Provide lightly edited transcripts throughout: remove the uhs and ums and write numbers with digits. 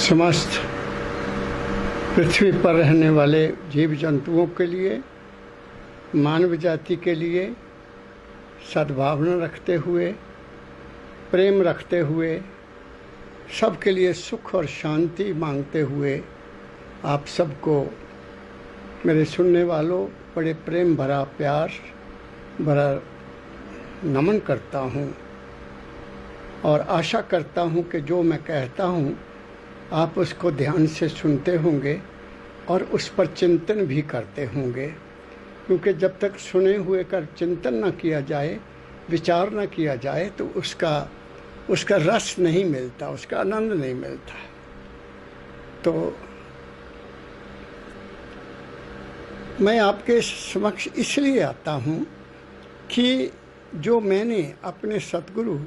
समस्त पृथ्वी पर रहने वाले जीव जंतुओं के लिए, मानव जाति के लिए सद्भावना रखते हुए, प्रेम रखते हुए, सबके लिए सुख और शांति मांगते हुए आप सबको, मेरे सुनने वालों, बड़े प्रेम भरा, प्यार भरा नमन करता हूँ और आशा करता हूँ कि जो मैं कहता हूँ आप उसको ध्यान से सुनते होंगे और उस पर चिंतन भी करते होंगे, क्योंकि जब तक सुने हुए का चिंतन न किया जाए, विचार न किया जाए तो उसका रस नहीं मिलता, उसका आनंद नहीं मिलता। तो मैं आपके समक्ष इसलिए आता हूँ कि जो मैंने अपने सतगुरु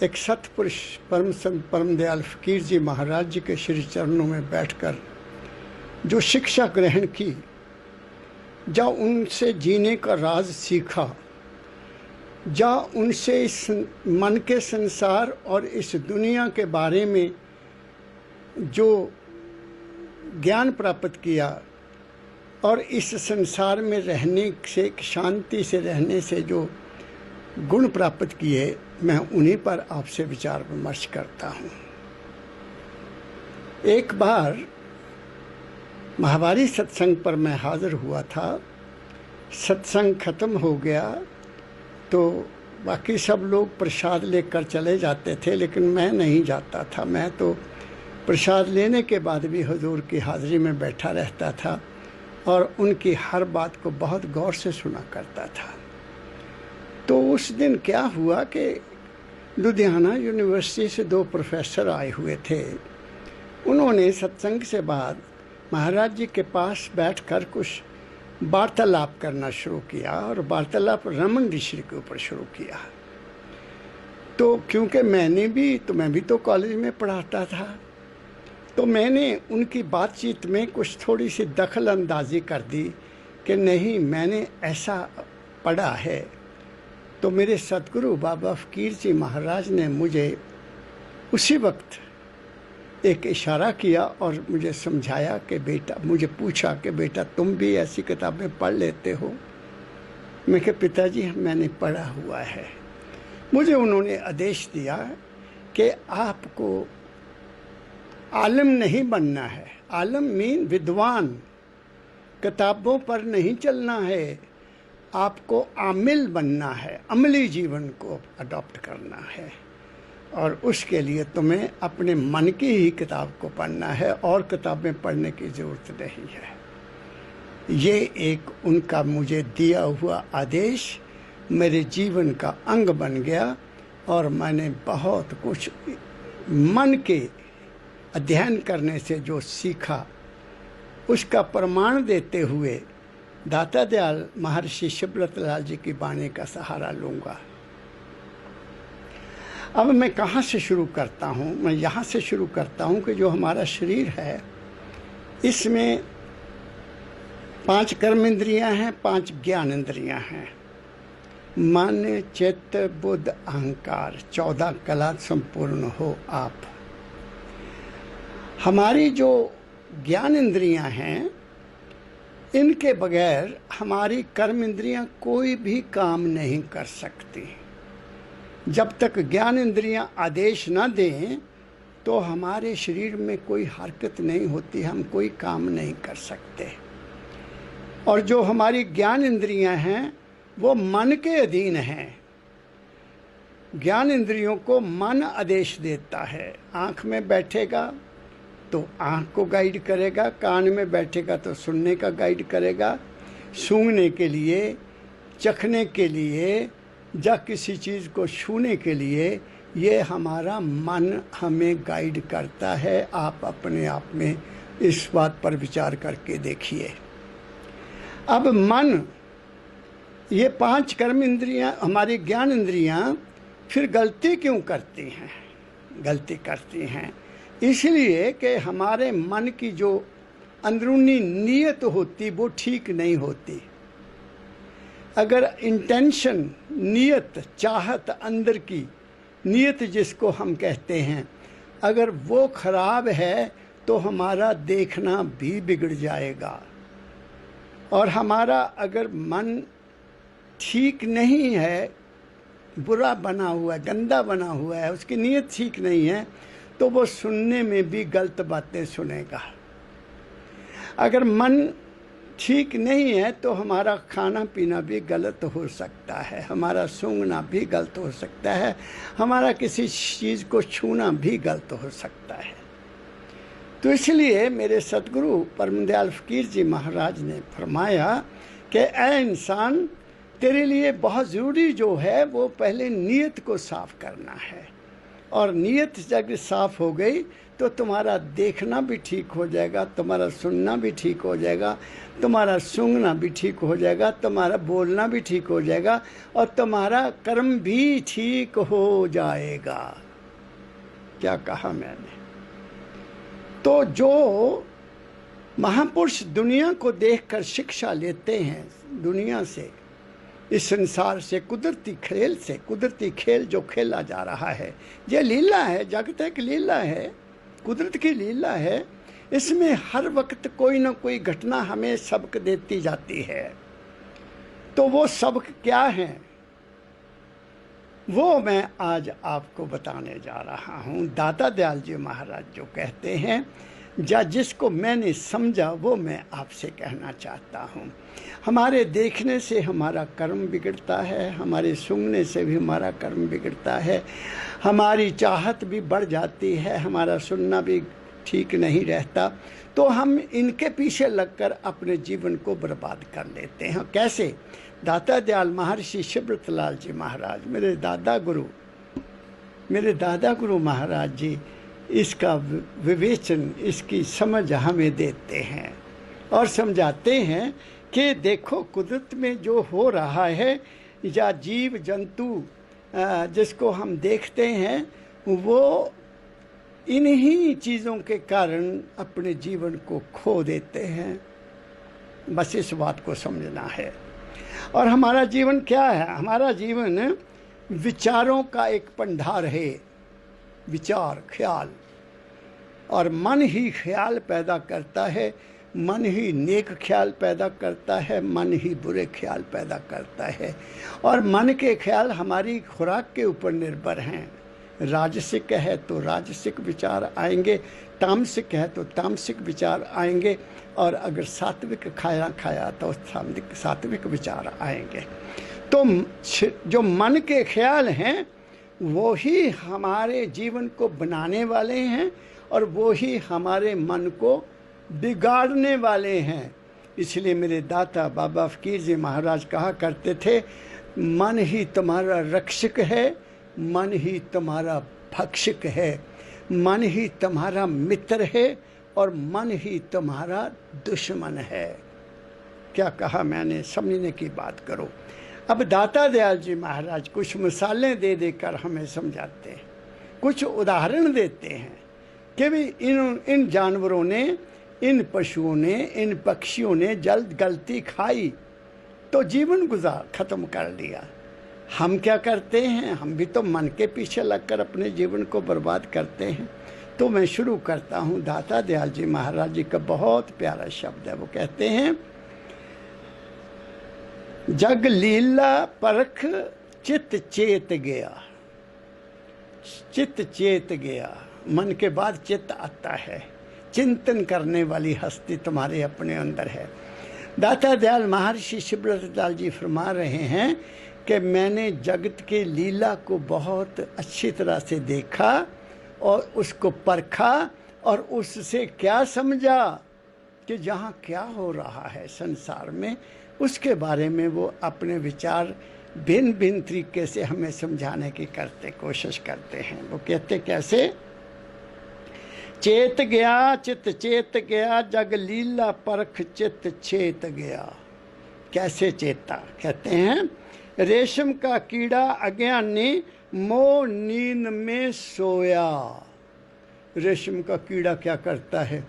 एक सतपुरुष परम संत परम दयाल फकीर जी महाराज जी के श्री चरणों में बैठकर जो शिक्षा ग्रहण की, जब उनसे जीने का राज सीखा, जब उनसे इस मन के संसार और इस दुनिया के बारे में जो ज्ञान प्राप्त किया और इस संसार में रहने से, शांति से रहने से जो गुण प्राप्त किए, मैं उन्हीं पर आपसे विचार विमर्श करता हूँ। एक बार महावारी सत्संग पर मैं हाजिर हुआ था। सत्संग खत्म हो गया तो बाकी सब लोग प्रसाद लेकर चले जाते थे, लेकिन मैं नहीं जाता था। मैं तो प्रसाद लेने के बाद भी हुजूर की हाज़िरी में बैठा रहता था और उनकी हर बात को बहुत गौर से सुना करता था। तो उस दिन क्या हुआ कि लुधियाना यूनिवर्सिटी से 2 प्रोफेसर आए हुए थे। उन्होंने सत्संग से बाद महाराज जी के पास बैठकर कुछ वार्तालाप करना शुरू किया और वार्तालाप रमन ऋषि के ऊपर शुरू किया। तो क्योंकि मैं भी तो कॉलेज में पढ़ाता था, तो मैंने उनकी बातचीत में कुछ थोड़ी सी दखल अंदाजी कर दी कि नहीं, मैंने ऐसा पढ़ा है। तो मेरे सतगुरु बाबा फकीर जी महाराज ने मुझे उसी वक्त एक इशारा किया और मुझे समझाया कि बेटा, मुझे पूछा कि बेटा तुम भी ऐसी किताबें पढ़ लेते हो? मैं कहा पिताजी मैंने पढ़ा हुआ है। मुझे उन्होंने आदेश दिया कि आपको आलिम नहीं बनना है। आलिम मीन विद्वान, किताबों पर नहीं चलना है, आपको आमिल बनना है, अमली जीवन को अडॉप्ट करना है और उसके लिए तुम्हें अपने मन की ही किताब को पढ़ना है और किताबें पढ़ने की ज़रूरत नहीं है। ये एक उनका मुझे दिया हुआ आदेश मेरे जीवन का अंग बन गया और मैंने बहुत कुछ मन के अध्ययन करने से जो सीखा उसका प्रमाण देते हुए दाता दयाल महर्षि शिवव्रत लाल जी की वाणी का सहारा लूँगा। अब मैं कहाँ से शुरू करता हूँ? मैं यहाँ से शुरू करता हूँ कि जो हमारा शरीर है, इसमें 5 कर्म इंद्रियाँ हैं, 5 ज्ञान इंद्रियाँ हैं। मन, चित्त, बुद्ध, अहंकार, 14 कला संपूर्ण हो आप। हमारी जो ज्ञान इंद्रियाँ हैं, इनके बगैर हमारी कर्म इंद्रियां कोई भी काम नहीं कर सकती। जब तक ज्ञान इंद्रियां आदेश न दें तो हमारे शरीर में कोई हरकत नहीं होती, हम कोई काम नहीं कर सकते। और जो हमारी ज्ञान इंद्रियां हैं वो मन के अधीन हैं। ज्ञान इंद्रियों को मन आदेश देता है। आँख में बैठेगा तो आँख को गाइड करेगा, कान में बैठेगा तो सुनने का गाइड करेगा, सूंघने के लिए, चखने के लिए या किसी चीज़ को छूने के लिए ये हमारा मन हमें गाइड करता है। आप अपने आप में इस बात पर विचार करके देखिए। अब मन, ये 5 कर्म इंद्रियां, हमारी ज्ञान इंद्रियां फिर गलती क्यों करती हैं? गलती करती हैं इसलिए कि हमारे मन की जो अंदरूनी नीयत होती वो ठीक नहीं होती। अगर इंटेंशन, नीयत, चाहत, अंदर की नीयत जिसको हम कहते हैं, अगर वो खराब है तो हमारा देखना भी बिगड़ जाएगा। और हमारा अगर मन ठीक नहीं है, बुरा बना हुआ है, गंदा बना हुआ है, उसकी नीयत ठीक नहीं है, तो वो सुनने में भी गलत बातें सुनेगा। अगर मन ठीक नहीं है तो हमारा खाना पीना भी गलत हो सकता है, हमारा सूंघना भी गलत हो सकता है, हमारा किसी चीज़ को छूना भी गलत हो सकता है। तो इसलिए मेरे सतगुरु परम दयाल फकीर जी महाराज ने फरमाया कि ऐ इंसान, तेरे लिए बहुत ज़रूरी जो है वो पहले नीयत को साफ़ करना है। और नीयत जब साफ़ हो गई तो तुम्हारा देखना भी ठीक हो जाएगा, तुम्हारा सुनना भी ठीक हो जाएगा, तुम्हारा सूंघना भी ठीक हो जाएगा, तुम्हारा बोलना भी ठीक हो जाएगा, और तुम्हारा कर्म भी ठीक हो जाएगा। क्या कहा मैंने? तो जो महापुरुष दुनिया को देखकर शिक्षा लेते हैं, दुनिया से, इस संसार से, कुदरती खेल से, कुदरती खेल जो खेला जा रहा है, ये लीला है, जगत एक लीला है, कुदरत की लीला है। इसमें हर वक्त कोई ना कोई घटना हमें सबक देती जाती है। तो वो सबक क्या है, वो मैं आज आपको बताने जा रहा हूँ। दाता दयाल जी महाराज जो कहते हैं, जिसको मैंने समझा वो मैं आपसे कहना चाहता हूँ। हमारे देखने से हमारा कर्म बिगड़ता है, हमारे सूंघने से भी हमारा कर्म बिगड़ता है, हमारी चाहत भी बढ़ जाती है, हमारा सुनना भी ठीक नहीं रहता। तो हम इनके पीछे लगकर अपने जीवन को बर्बाद कर लेते हैं। कैसे? दाता दयाल महर्षि शिवव्रतलाल जी महाराज, मेरे दादा गुरु महाराज जी इसका विवेचन, इसकी समझ हमें देते हैं और समझाते हैं कि देखो, कुदरत में जो हो रहा है, या जीव जंतु जिसको हम देखते हैं, वो इन्हीं चीज़ों के कारण अपने जीवन को खो देते हैं। बस इस बात को समझना है। और हमारा जीवन क्या है? हमारा जीवन विचारों का एक भंडार है, विचार, ख्याल। और मन ही ख्याल पैदा करता है, मन ही नेक ख्याल पैदा करता है, मन ही बुरे ख्याल पैदा करता है। और मन के ख्याल हमारी खुराक के ऊपर निर्भर हैं। राजसिक है तो राजसिक विचार आएंगे, तामसिक है तो तामसिक विचार आएंगे, और अगर सात्विक खाया तो सात्विक विचार आएंगे। तो जो मन के ख्याल हैं वो ही हमारे जीवन को बनाने वाले हैं, और वो ही हमारे मन को बिगाड़ने वाले हैं। इसलिए मेरे दाता बाबा फकीर जी महाराज कहा करते थे, मन ही तुम्हारा रक्षक है, मन ही तुम्हारा भक्षक है, मन ही तुम्हारा मित्र है, और मन ही तुम्हारा दुश्मन है। क्या कहा मैंने? समझने की बात करो। अब दाता दयाल जी महाराज कुछ मिसालें दे देकर हमें समझाते हैं, कुछ उदाहरण देते हैं कि भी इन जानवरों ने, इन पशुओं ने, इन पक्षियों ने जल्द गलती खाई तो जीवन ख़त्म कर लिया। हम क्या करते हैं? हम भी तो मन के पीछे लगकर अपने जीवन को बर्बाद करते हैं। तो मैं शुरू करता हूँ। दाता दयाल जी महाराज जी का बहुत प्यारा शब्द है। वो कहते हैं, जग लीला परख चित चेत गया। चित चेत गया, मन के बाद चित्त आता है। चिंतन करने वाली हस्ती तुम्हारे अपने अंदर है। दाता दयाल महर्षि शिवव्रतलाल जी फरमा रहे हैं कि मैंने जगत के लीला को बहुत अच्छी तरह से देखा और उसको परखा, और उससे क्या समझा कि जहाँ क्या हो रहा है संसार में, उसके बारे में वो अपने विचार भिन्न भिन्न तरीके से हमें समझाने की कोशिश करते हैं। वो कहते कैसे? चेत गया चित चेत गया, जग लीला परख चित चेत गया। कैसे चेता? कहते हैं, रेशम का कीड़ा अज्ञानी मोह नींद में सोया। रेशम का कीड़ा क्या करता है?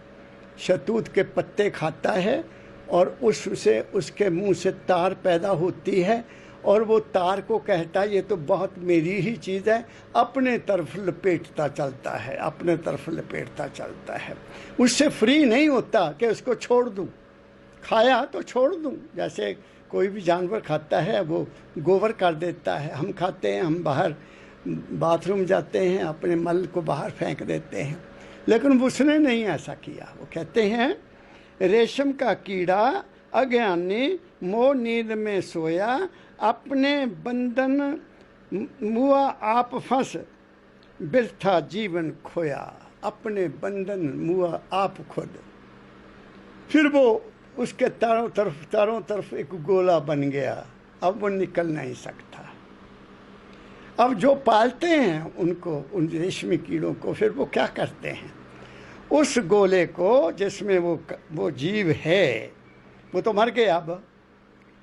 शहतूत के पत्ते खाता है, और उससे उसके मुंह से तार पैदा होती है, और वो तार को कहता है ये तो बहुत मेरी ही चीज़ है, अपने तरफ लपेटता चलता है, अपने तरफ लपेटता चलता है। उससे फ्री नहीं होता कि उसको छोड़ दूँ, खाया तो छोड़ दूँ। जैसे कोई भी जानवर खाता है वो गोबर कर देता है, हम खाते हैं, हम बाहर बाथरूम जाते हैं, अपने मल को बाहर फेंक देते हैं, लेकिन उसने नहीं ऐसा किया। वो कहते हैं रेशम का कीड़ा अज्ञानी मोह नींद में सोया, अपने बंधन मुआ आप फंस, बिरथा जीवन खोया। अपने बंधन मुआ आप खुद। फिर वो उसके चारों तरफ एक गोला बन गया, अब वो निकल नहीं सकता। अब जो पालते हैं उनको, उन रेशमी कीड़ों को, फिर वो क्या करते हैं, उस गोले को जिसमें वो जीव है, वो तो मर गया अब,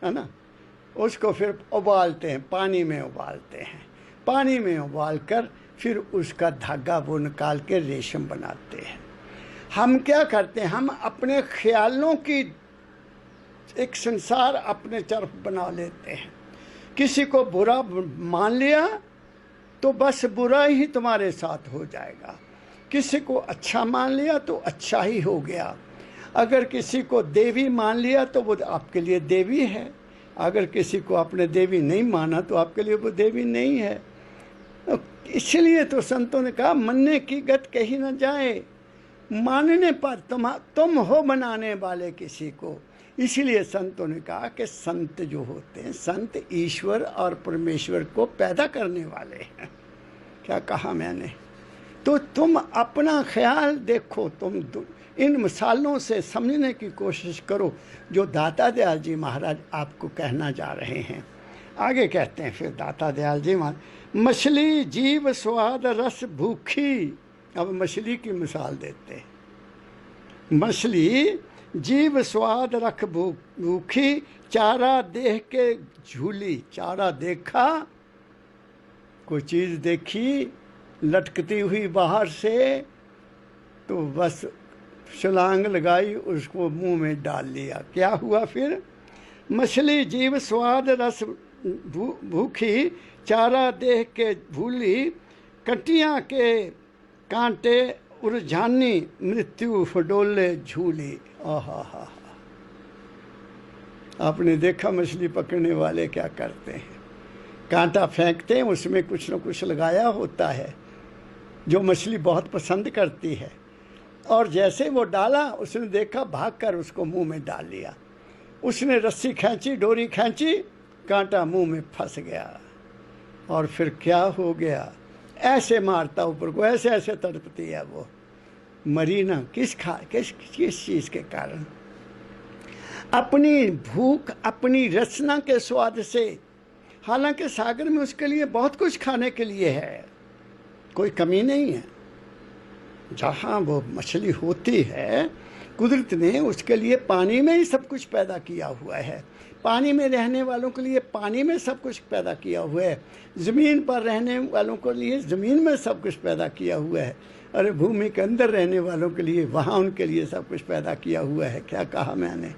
है ना, उसको फिर उबालते हैं, पानी में उबालते हैं। पानी में उबाल कर फिर उसका धागा वो निकाल के रेशम बनाते हैं। हम क्या करते हैं, हम अपने ख्यालों की एक संसार अपने तरफ बना लेते हैं। किसी को बुरा मान लिया तो बस बुरा ही तुम्हारे साथ हो जाएगा, किसी को अच्छा मान लिया तो अच्छा ही हो गया। अगर किसी को देवी मान लिया तो वो आपके लिए देवी है, अगर किसी को आपने देवी नहीं माना तो आपके लिए वो देवी नहीं है। इसलिए तो संतों ने कहा मनने की गत कही न जाए, मानने पर तुम हो बनाने वाले किसी को। इसीलिए संतों ने कहा कि संत जो होते हैं, संत ईश्वर और परमेश्वर को पैदा करने वाले हैं। क्या कहा मैंने? तो तुम अपना ख्याल देखो, तुम इन मिसालों से समझने की कोशिश करो जो दाता दयाल जी महाराज आपको कहना जा रहे हैं। आगे कहते हैं फिर दाता दयाल जी महाराज, मछली जीव स्वाद रस भूखी। अब मछली की मिसाल देते हैं। मछली जीव स्वाद रख भूखी, चारा देख के झूली। चारा देखा, कोई चीज़ देखी लटकती हुई बाहर से, तो बस छलांग लगाई, उसको मुंह में डाल लिया। क्या हुआ फिर? मछली जीव स्वाद रस भूखी, चारा देख के भूली, कटियां के कांटे उरझानी, मृत्यु फडोले झूली। आहा, आपने देखा मछली पकड़ने वाले क्या करते हैं? कांटा फेंकते हैं, उसमें कुछ न कुछ लगाया होता है जो मछली बहुत पसंद करती है, और जैसे वो डाला उसने देखा, भागकर उसको मुंह में डाल लिया। उसने रस्सी खींची, डोरी खींची, कांटा मुंह में फंस गया, और फिर क्या हो गया, ऐसे मारता ऊपर को, ऐसे ऐसे तड़पती है वो, मरी ना। किस चीज़ के कारण? अपनी भूख, अपनी रचना के स्वाद से। हालांकि सागर में उसके लिए बहुत कुछ खाने के लिए है, कोई कमी नहीं है। जहाँ वो मछली होती है, कुदरत ने उसके लिए पानी में ही सब कुछ पैदा किया हुआ है। पानी में रहने वालों के लिए पानी में सब कुछ पैदा किया हुआ है, ज़मीन पर रहने वालों के लिए ज़मीन में सब कुछ पैदा किया हुआ है, अरे भूमि के अंदर रहने वालों के लिए वहाँ उनके लिए सब कुछ पैदा किया हुआ है। क्या कहा मैंने?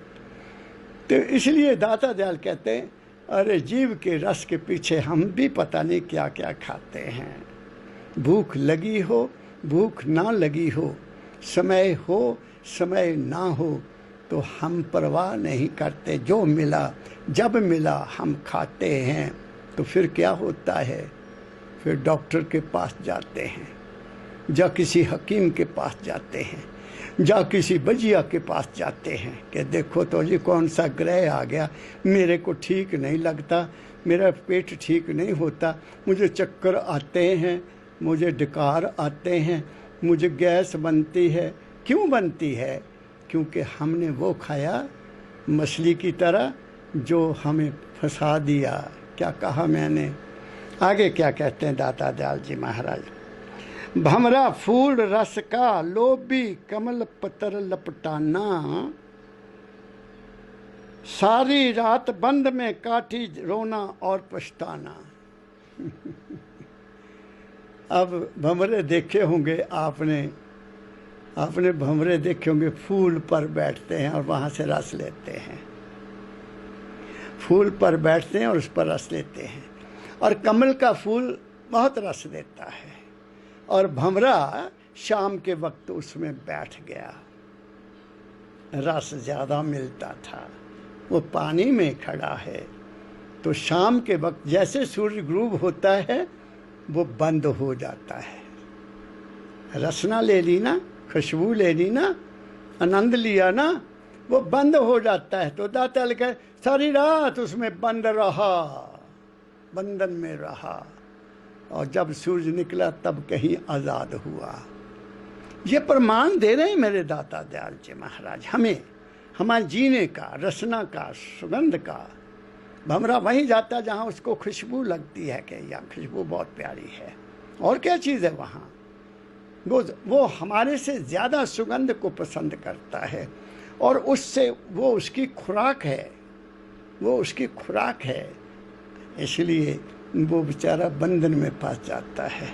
तो इसलिए दाता दयाल कहते हैं, अरे जीव के रस के पीछे हम भी पता नहीं क्या क्या खाते हैं। भूख लगी हो, भूख ना लगी हो, समय हो, समय ना हो, तो हम परवाह नहीं करते। जो मिला जब मिला हम खाते हैं। तो फिर क्या होता है? फिर डॉक्टर के पास जाते हैं, या किसी हकीम के पास जाते हैं, या किसी बजिया के पास जाते हैं कि देखो तो जी कौन सा ग्रह आ गया, मेरे को ठीक नहीं लगता, मेरा पेट ठीक नहीं होता, मुझे चक्कर आते हैं, मुझे डकार आते हैं, मुझे गैस बनती है। क्यों बनती है? क्योंकि हमने वो खाया मछली की तरह जो हमें फंसा दिया। क्या कहा मैंने? आगे क्या कहते हैं दाता दयाल जी महाराज, भमरा फूल रस का लोभी कमल पत्र लपटाना, सारी रात बंद में काटी रोना और पछताना। अब भमरे देखे होंगे आपने भमरे देखे होंगे, फूल पर बैठते हैं और वहाँ से रस लेते हैं। फूल पर बैठते हैं और उस पर रस लेते हैं। और कमल का फूल बहुत रस देता है। और भंवरा शाम के वक्त उसमें बैठ गया, रस ज़्यादा मिलता था। वो पानी में खड़ा है, तो शाम के वक्त जैसे सूर्य ग्रूब होता है वो बंद हो जाता है। रसना ले ली ना, खुशबू ले ली ना, आनंद लिया ना, वो बंद हो जाता है। तो दाता लिखा सारी रात उसमें बंद रहा, बंधन में रहा, और जब सूरज निकला तब कहीं आज़ाद हुआ। ये प्रमाण दे रहे हैं मेरे दाता दयाल जी महाराज हमें, हमारे जीने का, रसना का, सुगंध का। भंवरा वहीं जाता जहाँ उसको खुशबू लगती है कि यह खुशबू बहुत प्यारी है, और क्या चीज़ है वहाँ। वो हमारे से ज़्यादा सुगंध को पसंद करता है, और उससे वो उसकी खुराक है, वो उसकी खुराक है। इसलिए वो बेचारा बंधन में फंस जाता है।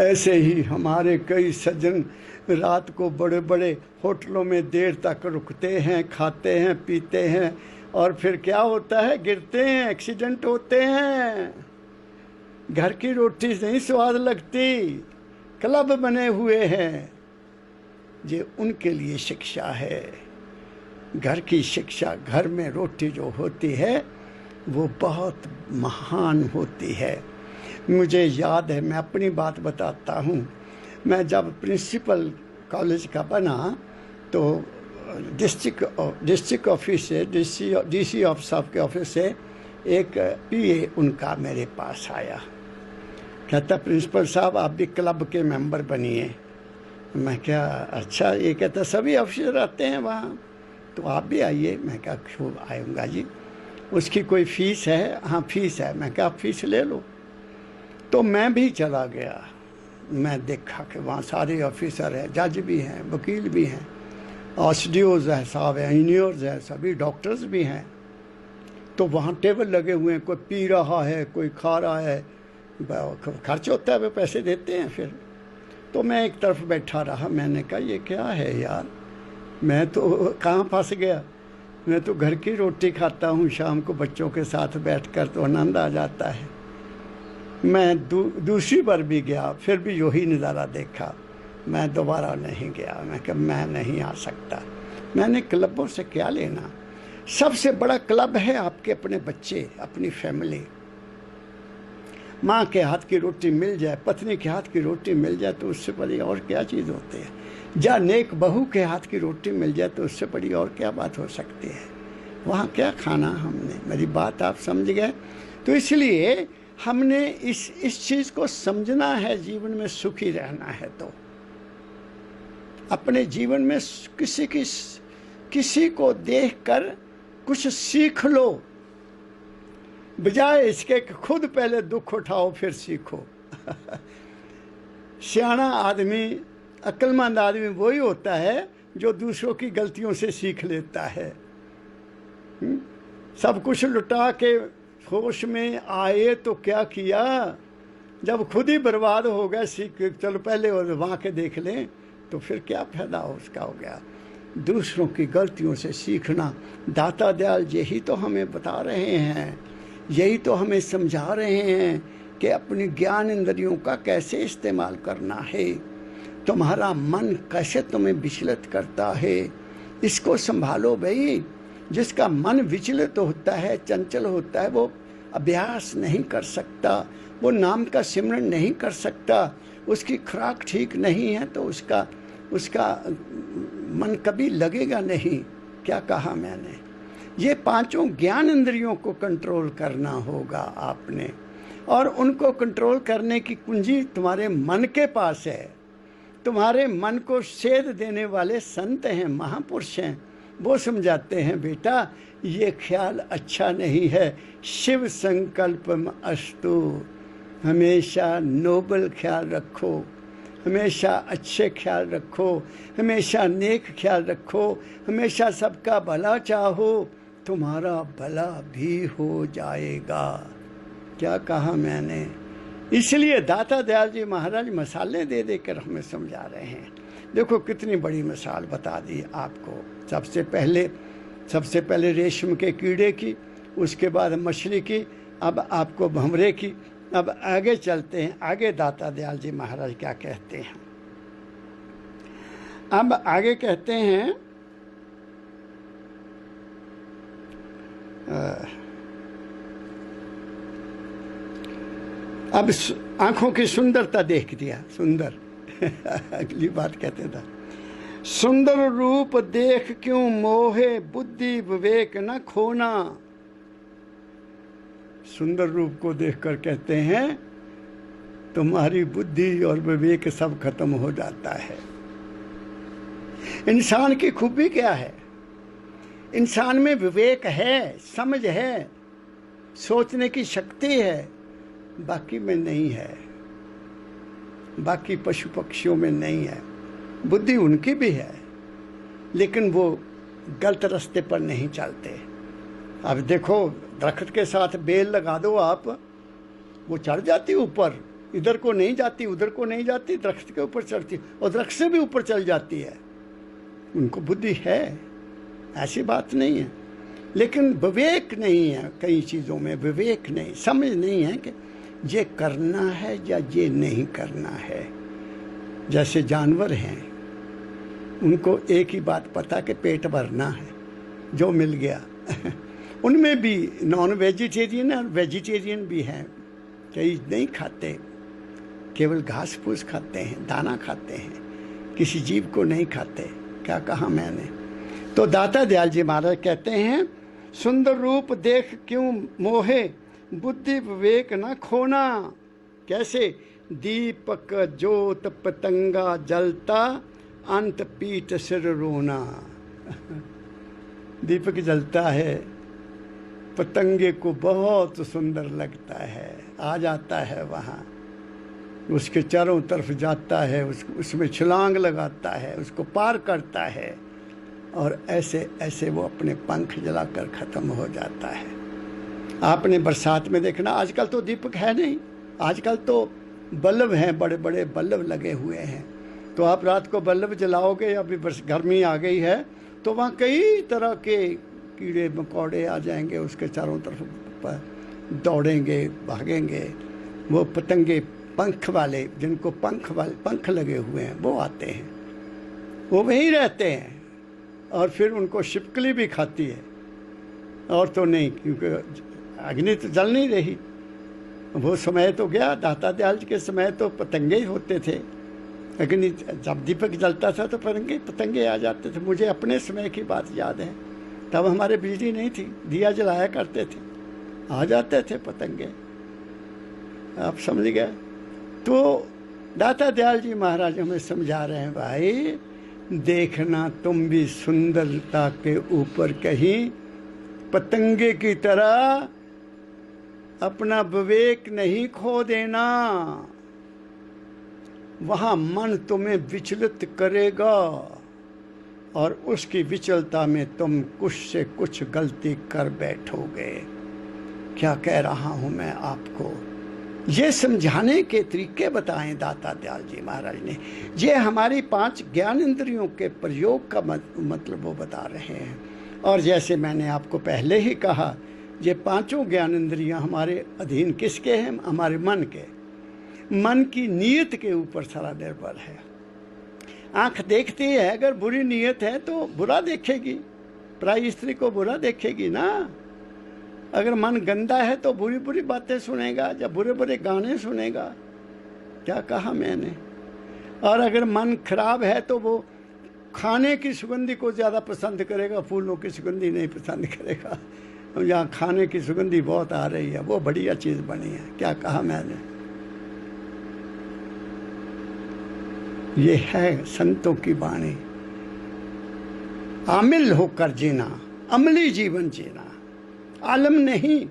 ऐसे ही हमारे कई सज्जन रात को बड़े बड़े होटलों में देर तक रुकते हैं, खाते हैं, पीते हैं, और फिर क्या होता है, गिरते हैं, एक्सीडेंट होते हैं। घर की रोटी नहीं स्वाद लगती, क्लब बने हुए हैं। ये उनके लिए शिक्षा है। घर की शिक्षा, घर में रोटी जो होती है वो बहुत महान होती है। मुझे याद है, मैं अपनी बात बताता हूँ। मैं जब प्रिंसिपल कॉलेज का बना तो डिस्ट्रिक्ट ऑफिस से, डीसी ऑफ साहब के ऑफिस से एक पीए उनका मेरे पास आया। कहता प्रिंसिपल साहब आप भी क्लब के मेंबर बनिए। मैं क्या, अच्छा। ये कहता सभी ऑफिसर आते हैं वहाँ, तो आप भी आइए। मैं क्या, क्यों आऊँगा जी, उसकी कोई फ़ीस है? हाँ फ़ीस है। मैं क्या, आप फ़ीस ले लो। तो मैं भी चला गया। मैं देखा कि वहाँ सारे ऑफिसर हैं, जज भी हैं, वकील भी हैं, ऑस्डियोज है साहब, इंजीनियर्स हैं, सभी डॉक्टर्स भी हैं। तो वहाँ टेबल लगे हुए हैं, कोई पी रहा है, कोई खा रहा है, खर्च होता है, वे पैसे देते हैं फिर। तो मैं एक तरफ बैठा रहा। मैंने कहा ये क्या है यार, मैं तो कहाँ फंस गया। मैं तो घर की रोटी खाता हूँ, शाम को बच्चों के साथ बैठकर तो आनंद आ जाता है। मैं दूसरी बार भी गया, फिर भी यही नज़ारा देखा। मैं दोबारा नहीं गया। मैं कहा मैं नहीं आ सकता। मैंने क्लबों से क्या लेना। सबसे बड़ा क्लब है आपके अपने बच्चे, अपनी फैमिली। माँ के हाथ की रोटी मिल जाए, पत्नी के हाथ की रोटी मिल जाए तो उससे बड़ी और क्या चीज़ होती है। या नेक बहू के हाथ की रोटी मिल जाए तो उससे बड़ी और क्या बात हो सकती है। वहाँ क्या खाना हमने, मेरी बात आप समझ गए। तो इसलिए हमने इस चीज़ को समझना है। जीवन में सुखी रहना है तो अपने जीवन में किसी को देखकर कुछ सीख लो, बजाय इसके कि खुद पहले दुख उठाओ फिर सीखो। सियाना आदमी, अक्लमंद आदमी वही होता है जो दूसरों की गलतियों से सीख लेता है। सब कुछ लुटा के होश में आए तो क्या किया, जब खुद ही बर्बाद हो गया। सीख चलो पहले वहाँ के देख लें तो फिर क्या फायदा उसका हो गया। दूसरों की गलतियों से सीखना, दाता दयाल यही तो हमें बता रहे हैं, यही तो हमें समझा रहे हैं कि अपनी ज्ञान इंद्रियों का कैसे इस्तेमाल करना है। तुम्हारा मन कैसे तुम्हें विचलित करता है, इसको संभालो भाई। जिसका मन विचलित होता है, चंचल होता है, वो अभ्यास नहीं कर सकता, वो नाम का सिमरन नहीं कर सकता, उसकी खुराक ठीक नहीं है तो उसका मन कभी लगेगा नहीं। क्या कहा मैंने, ये पांचों ज्ञान इंद्रियों को कंट्रोल करना होगा आपने, और उनको कंट्रोल करने की कुंजी तुम्हारे मन के पास है। तुम्हारे मन को सेध देने वाले संत हैं, महापुरुष हैं। वो समझाते हैं बेटा ये ख्याल अच्छा नहीं है, शिव संकल्पम अस्तु। हमेशा नोबल ख्याल रखो, हमेशा अच्छे ख्याल रखो, हमेशा नेक ख्याल रखो, हमेशा सबका भला चाहो, तुम्हारा भला भी हो जाएगा। क्या कहा मैंने। इसलिए दाता दयाल जी महाराज मसाले दे देकर हमें समझा रहे हैं। देखो कितनी बड़ी मिसाल बता दी आपको। सबसे पहले रेशम के कीड़े की, उसके बाद मछली की, अब आपको भंवरे की। अब आगे चलते हैं, आगे दाता दयाल जी महाराज क्या कहते हैं। अब आगे कहते हैं अब आंखों की सुंदरता देख दिया, सुंदर अगली बात कहते था, सुंदर रूप देख क्यों मोहे बुद्धि विवेक न खोना। सुंदर रूप को देखकर कहते हैं तुम्हारी बुद्धि और विवेक सब खत्म हो जाता है। इंसान की खूबी क्या है? इंसान में विवेक है, समझ है, सोचने की शक्ति है, बाकी में नहीं है, बाकी पशु पक्षियों में नहीं है। बुद्धि उनकी भी है, लेकिन वो गलत रास्ते पर नहीं चलते। अब देखो, दरख्त के साथ बेल लगा दो आप, वो चढ़ जाती ऊपर, इधर को नहीं जाती, उधर को नहीं जाती, दरख्त के ऊपर चढ़ती और दरख्त से भी ऊपर चल जाती है। उनको बुद्धि है, ऐसी बात नहीं है, लेकिन विवेक नहीं है। कई चीज़ों में विवेक नहीं, समझ नहीं है कि ये करना है या ये नहीं करना है। जैसे जानवर हैं, उनको एक ही बात पता कि पेट भरना है, जो मिल गया उनमें भी नॉन वेजिटेरियन और वेजिटेरियन भी हैं। कई नहीं खाते, केवल घास फूस खाते हैं, दाना खाते हैं, किसी जीव को नहीं खाते। क्या कहा मैंने? तो दाता दयाल जी महाराज कहते हैं सुंदर रूप देख क्यों मोहे बुद्धि विवेक न खोना। कैसे? दीपक ज्योत पतंगा जलता अंत पीठ सिर रोना। दीपक जलता है, पतंगे को बहुत सुंदर लगता है, आ जाता है वहाँ, उसके चारों तरफ जाता है, उसमें छलांग लगाता है, उसको पार करता है, और ऐसे ऐसे वो अपने पंख जलाकर ख़त्म हो जाता है। आपने बरसात में देखना, आजकल तो दीपक है नहीं, आजकल तो बल्ब हैं, बड़े बड़े बल्ब लगे हुए हैं। तो आप रात को बल्ब जलाओगे, अभी गर्मी आ गई है तो वहाँ कई तरह के कीड़े मकोड़े आ जाएंगे, उसके चारों तरफ दौड़ेंगे, भागेंगे। वो पतंगे पंख वाले, जिनको पंख लगे हुए हैं, वो आते हैं, वो वहीं रहते हैं, और फिर उनको छिपकली भी खाती है। और तो नहीं, क्योंकि अग्नि तो जल नहीं रही। वो समय तो गया, दाता दयाल जी के समय तो पतंगे ही होते थे। अग्नि जब दीपक जलता था तो पतंगे आ जाते थे। मुझे अपने समय की बात याद है, तब हमारे बिजली नहीं थी, दिया जलाया करते थे, आ जाते थे पतंगे। आप समझ गए? तो दाता दयाल जी महाराज हमें समझा रहे हैं, भाई देखना तुम भी सुंदरता के ऊपर कहीं पतंगे की तरह अपना विवेक नहीं खो देना। वहाँ मन तुम्हें विचलित करेगा और उसकी विचलता में तुम कुछ से कुछ गलती कर बैठोगे। क्या कह रहा हूँ मैं आपको? ये समझाने के तरीके बताएं दाता दयाल जी महाराज ने। ये हमारी 5 ज्ञान इंद्रियों के प्रयोग का मतलब वो बता रहे हैं। और जैसे मैंने आपको पहले ही कहा, ये 5 ज्ञान इंद्रियां हमारे अधीन किसके हैं? हमारे मन के। मन की नीयत के ऊपर सारा निर्भर है। आँख देखती है, अगर बुरी नीयत है तो बुरा देखेगी, पराई स्त्री को बुरा देखेगी ना। अगर मन गंदा है तो बुरी बुरी बातें सुनेगा या बुरे बुरे गाने सुनेगा। क्या कहा मैंने? और अगर मन खराब है तो वो खाने की सुगंधी को ज़्यादा पसंद करेगा, फूलों की सुगंधी नहीं पसंद करेगा। यहाँ खाने की सुगंधी बहुत आ रही है, वो बढ़िया चीज़ बनी है। क्या कहा मैंने? ये है संतों की वाणी। आमिल होकर जीना, अमली जीवन जीना। आलम नहीं,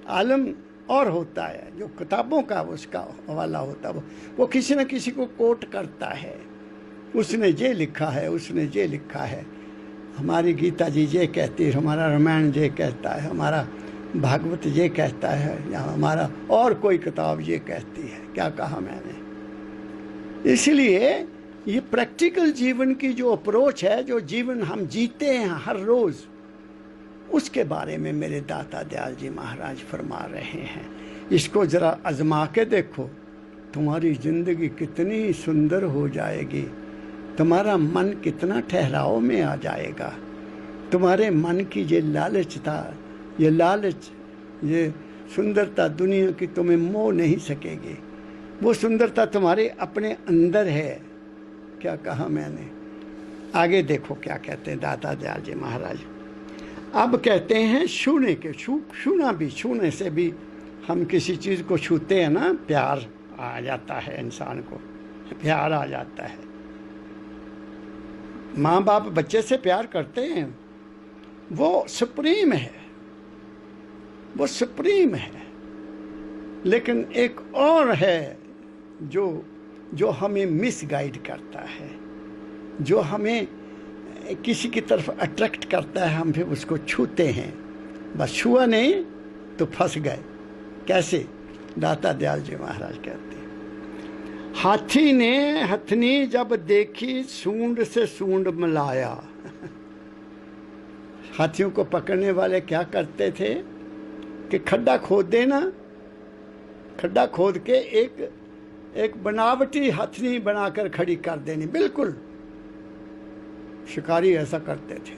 आलम और होता है जो किताबों का उसका हवाला होता है, वो किसी न किसी को कोट करता है, उसने ये लिखा है, उसने ये लिखा है। हमारी गीता जी ये कहती है, हमारा रामायण ये कहता है, हमारा भागवत ये कहता है, या हमारा और कोई किताब ये कहती है। क्या कहा मैंने? इसलिए ये प्रैक्टिकल जीवन की जो अप्रोच है, जो जीवन हम जीते हैं हर रोज़, उसके बारे में मेरे दाता दयाल जी महाराज फरमा रहे हैं। इसको ज़रा आजमा के देखो, तुम्हारी ज़िंदगी कितनी सुंदर हो जाएगी, तुम्हारा मन कितना ठहराव में आ जाएगा। तुम्हारे मन की ये लालच था, ये लालच, ये सुंदरता दुनिया की तुम्हें मोह नहीं सकेगी। वो सुंदरता तुम्हारे अपने अंदर है। क्या कहा मैंने? आगे देखो क्या कहते हैं दाता दयाल जी महाराज। अब कहते हैं छूने के, छूना भी, छूने से भी हम किसी चीज़ को छूते हैं ना, प्यार आ जाता है, इंसान को प्यार आ जाता है। माँ बाप बच्चे से प्यार करते हैं, वो सुप्रीम है, वो सुप्रीम है। लेकिन एक और है जो हमें मिसगाइड करता है, जो हमें किसी की तरफ अट्रैक्ट करता है, हम फिर उसको छूते हैं। बस छुआ नहीं तो फंस गए। कैसे? दाता दयाल जी महाराज कहते हैं, हाथी ने हथनी जब देखी, सूंड से सूंड मिलाया। हाथियों को पकड़ने वाले क्या करते थे कि खड्डा खोद देना, खड्डा खोद के एक बनावटी हथनी बनाकर खड़ी कर देनी। बिल्कुल शिकारी ऐसा करते थे,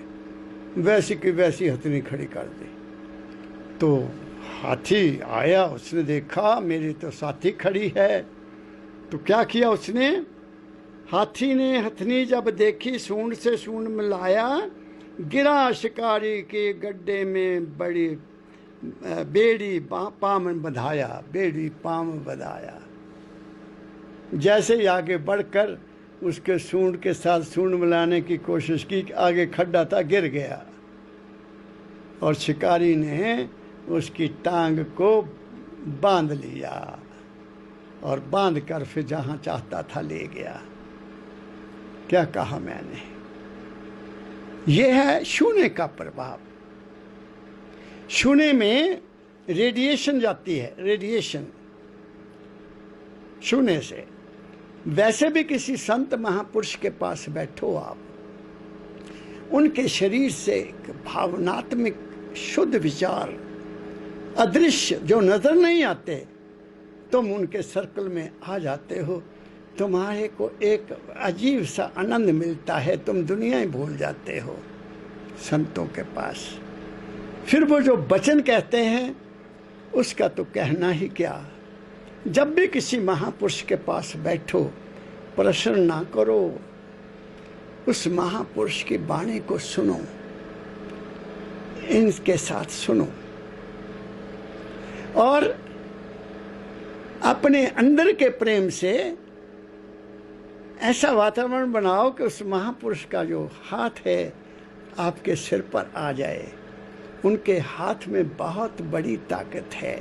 वैसी की वैसी हथनी खड़ी कर दी। तो हाथी आया, उसने देखा मेरी तो साथी खड़ी है, तो क्या किया उसने? हाथी ने हथनी जब देखी, सूंड से सूंड मिलाया, गिरा शिकारी के गड्ढे में बड़ी बेड़ी पाम बंधाया, बेड़ी पाम बंधाया। जैसे ही आगे बढ़कर उसके सूंड के साथ सूंड मिलाने की कोशिश की, आगे खड्डा था, गिर गया और शिकारी ने उसकी टांग को बांध लिया और बांध कर फिर जहाँ चाहता था ले गया। क्या कहा मैंने? यह है छूने का प्रभाव। छूने में रेडिएशन जाती है, रेडिएशन छूने से। वैसे भी किसी संत महापुरुष के पास बैठो आप, उनके शरीर से भावनात्मक शुद्ध विचार, अदृश्य जो नजर नहीं आते, तुम उनके सर्कल में आ जाते हो, तुम्हारे को एक अजीब सा आनंद मिलता है, तुम दुनिया ही भूल जाते हो संतों के पास। फिर वो जो वचन कहते हैं उसका तो कहना ही क्या। जब भी किसी महापुरुष के पास बैठो, प्रश्न ना करो, उस महापुरुष की वाणी को सुनो, इनके साथ सुनो और अपने अंदर के प्रेम से ऐसा वातावरण बनाओ कि उस महापुरुष का जो हाथ है आपके सिर पर आ जाए। उनके हाथ में बहुत बड़ी ताकत है।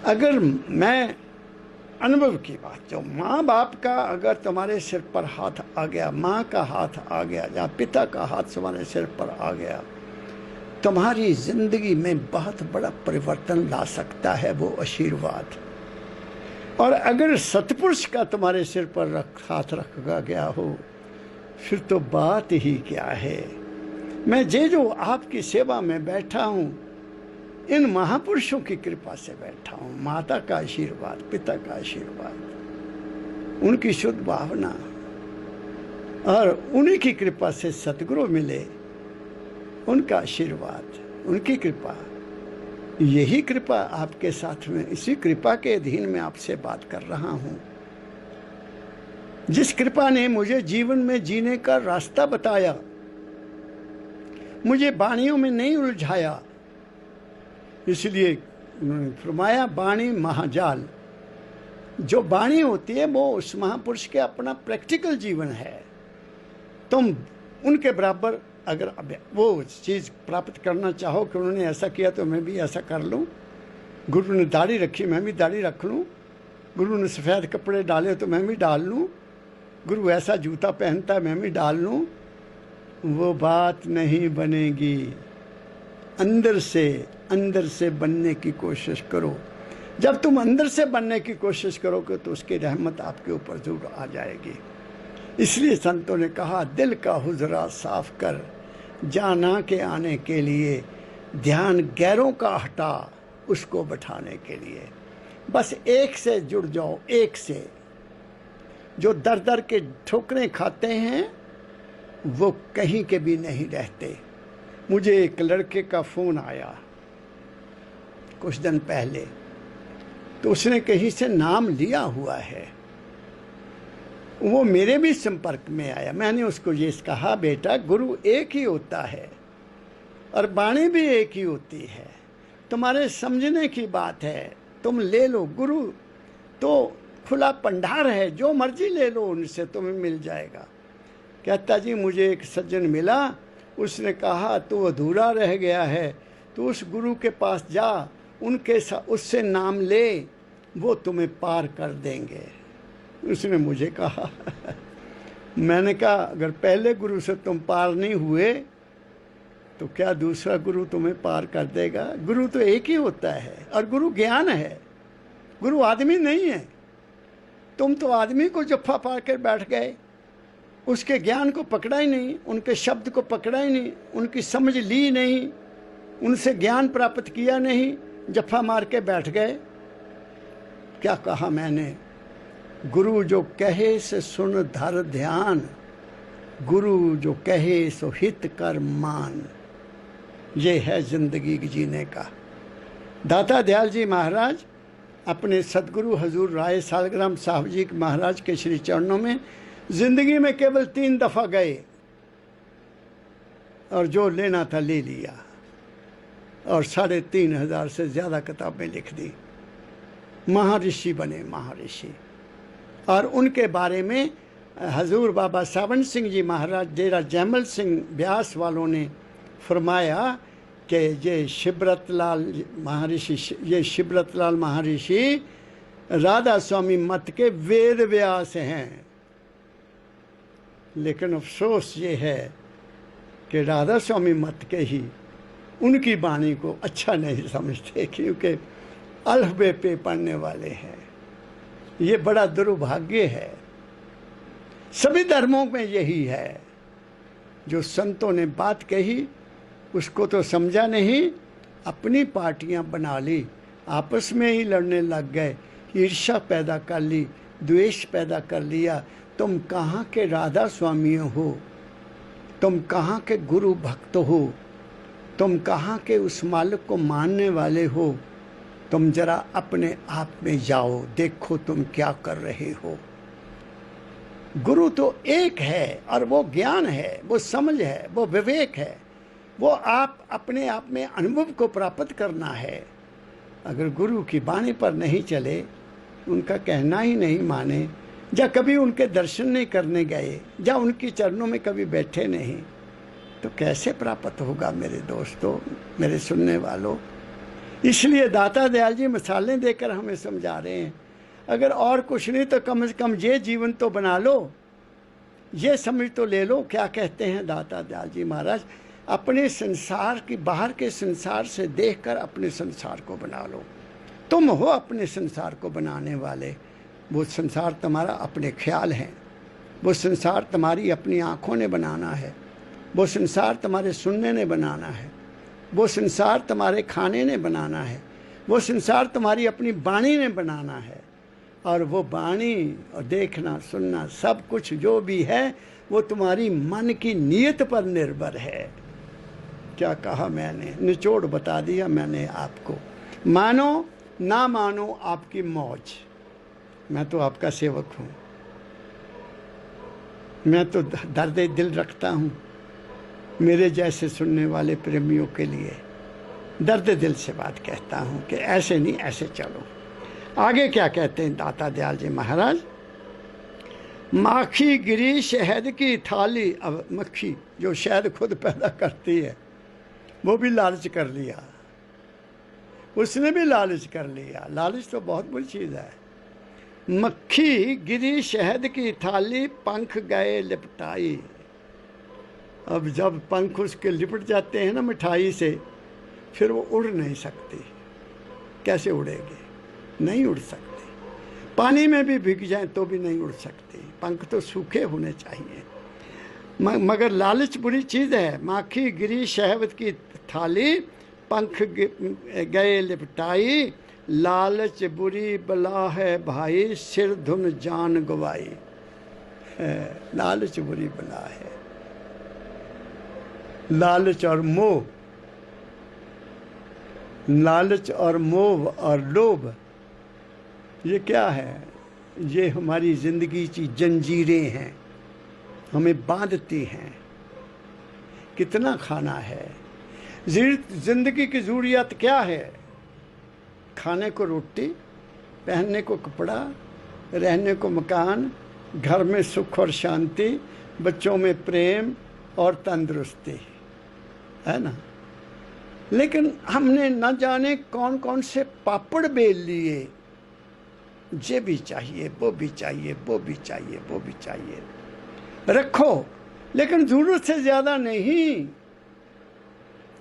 अगर मैं अनुभव की बात, जो माँ बाप का अगर तुम्हारे सिर पर हाथ आ गया, माँ का हाथ आ गया या पिता का हाथ तुम्हारे सिर पर आ गया, तुम्हारी जिंदगी में बहुत बड़ा परिवर्तन ला सकता है वो आशीर्वाद। और अगर सतपुरुष का तुम्हारे सिर पर हाथ रखा गया हो, फिर तो बात ही क्या है। मैं जो आपकी सेवा में बैठा हूँ, इन महापुरुषों की कृपा से बैठा हूँ। माता का आशीर्वाद, पिता का आशीर्वाद, उनकी शुद्ध भावना और उन्हीं की कृपा से सतगुरु मिले, उनका आशीर्वाद, उनकी कृपा, यही कृपा आपके साथ में, इसी कृपा के अधीन में आपसे बात कर रहा हूँ। जिस कृपा ने मुझे जीवन में जीने का रास्ता बताया, मुझे वाणियों में नहीं उलझाया, इसलिए उन्होंने फरमाया वाणी महाजाल। जो वाणी होती है वो उस महापुरुष के अपना प्रैक्टिकल जीवन है। तुम उनके बराबर अगर वो चीज़ प्राप्त करना चाहो कि उन्होंने ऐसा किया तो मैं भी ऐसा कर लूँ, गुरु ने दाढ़ी रखी मैं भी दाढ़ी रख लूँ, गुरु ने सफ़ेद कपड़े डाले तो मैं भी डाल लूँ, गुरु ऐसा जूता पहनता है मैं भी डाल लूँ, वो बात नहीं बनेगी। अंदर से बनने की कोशिश करो। जब तुम अंदर से बनने की कोशिश करोगे तो उसकी रहमत आपके ऊपर जरूर आ जाएगी। इसलिए संतों ने कहा, दिल का हुजरा साफ कर, जाना के आने के लिए, ध्यान गैरों का हटा उसको बैठाने के लिए। बस एक से जुड़ जाओ, एक से। जो दर दर के ठोकरें खाते हैं वो कहीं के भी नहीं रहते। मुझे एक लड़के का फ़ोन आया कुछ दिन पहले, तो उसने कहीं से नाम लिया हुआ है, वो मेरे भी संपर्क में आया। मैंने उसको ये कहा, बेटा गुरु एक ही होता है और बाणी भी एक ही होती है, तुम्हारे समझने की बात है, तुम ले लो। गुरु तो खुला भंडार है, जो मर्जी ले लो उनसे, तुम्हें मिल जाएगा। कहता जी मुझे एक सज्जन मिला, उसने कहा तू अधूरा रह गया है, तो उस गुरु के पास जा, उनके उससे नाम ले, वो तुम्हें पार कर देंगे। उसने मुझे कहा मैंने कहा अगर पहले गुरु से तुम पार नहीं हुए तो क्या दूसरा गुरु तुम्हें पार कर देगा? गुरु तो एक ही होता है, और गुरु ज्ञान है, गुरु आदमी नहीं है। तुम तो आदमी को जफ्फा पार कर बैठ गए, उसके ज्ञान को पकड़ा ही नहीं, उनके शब्द को पकड़ा ही नहीं, उनकी समझ ली नहीं, उनसे ज्ञान प्राप्त किया नहीं, जफ्फा मार के बैठ गए। क्या कहा मैंने? गुरु जो कहे से सुन धर ध्यान, गुरु जो कहे सो हित कर मान। ये है जिंदगी जीने का। दाता दयाल जी महाराज अपने सदगुरु हजूर राय सालग्राम साहब जी महाराज के श्री चरणों में जिंदगी में केवल 3 दफ़ा गए और जो लेना था ले लिया, और 3500 से ज़्यादा किताबें लिख दी। महर्षि बने, महर्षि। और उनके बारे में हजूर बाबा सावन सिंह जी महाराज, डेरा जैमल सिंह ब्यास वालों ने फरमाया कि ये शिवरतलाल महर्षि, ये शिवरतलाल महर्षि राधा स्वामी मत के वेद व्यास हैं। लेकिन अफसोस ये है कि राधा स्वामी मत के ही उनकी वाणी को अच्छा नहीं समझते, क्योंकि अल्फबे पे पढ़ने वाले हैं। ये बड़ा दुर्भाग्य है। सभी धर्मों में यही है। जो संतों ने बात कही उसको तो समझा नहीं, अपनी पार्टियां बना ली, आपस में ही लड़ने लग गए, ईर्ष्या पैदा कर ली, द्वेष पैदा कर लिया। तुम कहाँ के राधा स्वामी हो? तुम कहाँ के गुरु भक्त हो? तुम कहाँ के उस मालिक को मानने वाले हो? तुम जरा अपने आप में जाओ, देखो तुम क्या कर रहे हो। गुरु तो एक है, और वो ज्ञान है, वो समझ है, वो विवेक है, वो आप अपने आप में अनुभव को प्राप्त करना है। अगर गुरु की वाणी पर नहीं चले, उनका कहना ही नहीं माने, या कभी उनके दर्शन नहीं करने गए, या उनके चरणों में कभी बैठे नहीं, तो कैसे प्राप्त होगा मेरे दोस्तों, मेरे सुनने वालों। इसलिए दाता दयाल जी मिसालें देकर हमें समझा रहे हैं। अगर और कुछ नहीं तो कम से कम ये जीवन तो बना लो, ये समझ तो ले लो। क्या कहते हैं दाता दयाल जी महाराज? अपने संसार की, बाहर के संसार से देखकर अपने संसार को बना लो। तुम हो अपने संसार को बनाने वाले। वो संसार तुम्हारा अपने ख्याल हैं, वो संसार तुम्हारी अपनी आँखों ने बनाना है, वो संसार तुम्हारे सुनने ने बनाना है, वो संसार तुम्हारे खाने ने बनाना है, वो संसार तुम्हारी अपनी वाणी ने बनाना है। और वो वाणी और देखना सुनना सब कुछ जो भी है वो तुम्हारी मन की नीयत पर निर्भर है। क्या कहा मैंने? निचोड़ बता दिया मैंने आपको। मानो ना मानो आपकी मौज। मैं तो आपका सेवक हूँ, मैं तो दर्द दिल रखता हूँ मेरे जैसे सुनने वाले प्रेमियों के लिए। दर्द दिल से बात कहता हूँ कि ऐसे नहीं, ऐसे चलो। आगे क्या कहते हैं दाता दयाल जी महाराज? माखी गिरी शहद की थाली। अब मक्खी जो शहद खुद पैदा करती है वो भी लालच कर लिया, उसने भी लालच कर लिया। लालच तो बहुत बुरी चीज़ है। मक्खी गिरी शहद की थाली, पंख गए लिपटाई। अब जब पंख उसके लिपट जाते हैं ना मिठाई से, फिर वो उड़ नहीं सकती। कैसे उड़ेगी? नहीं उड़ सकती। पानी में भी भीग जाए तो भी नहीं उड़ सकती। पंख तो सूखे होने चाहिए। मगर लालच बुरी चीज़ है। माखी गिरी शहवत की थाली, पंख गए लिपटाई, लालच बुरी बला है भाई, सिर धुन जान गवाई। लालच बुरी बला है। लालच और मोह, लालच और मोह और लोभ, ये क्या है? ये हमारी ज़िंदगी की जंजीरें हैं, हमें बांधती हैं। कितना खाना है? ज़िंदगी की ज़रूरियात क्या है? खाने को रोटी, पहनने को कपड़ा, रहने को मकान, घर में सुख और शांति, बच्चों में प्रेम और तंदुरुस्ती, है ना? लेकिन हमने न जाने कौन कौन से पापड़ बेल लिए। ये भी चाहिए, वो भी चाहिए, वो भी चाहिए, वो भी चाहिए, रखो, लेकिन ज़रूरत से ज़्यादा नहीं।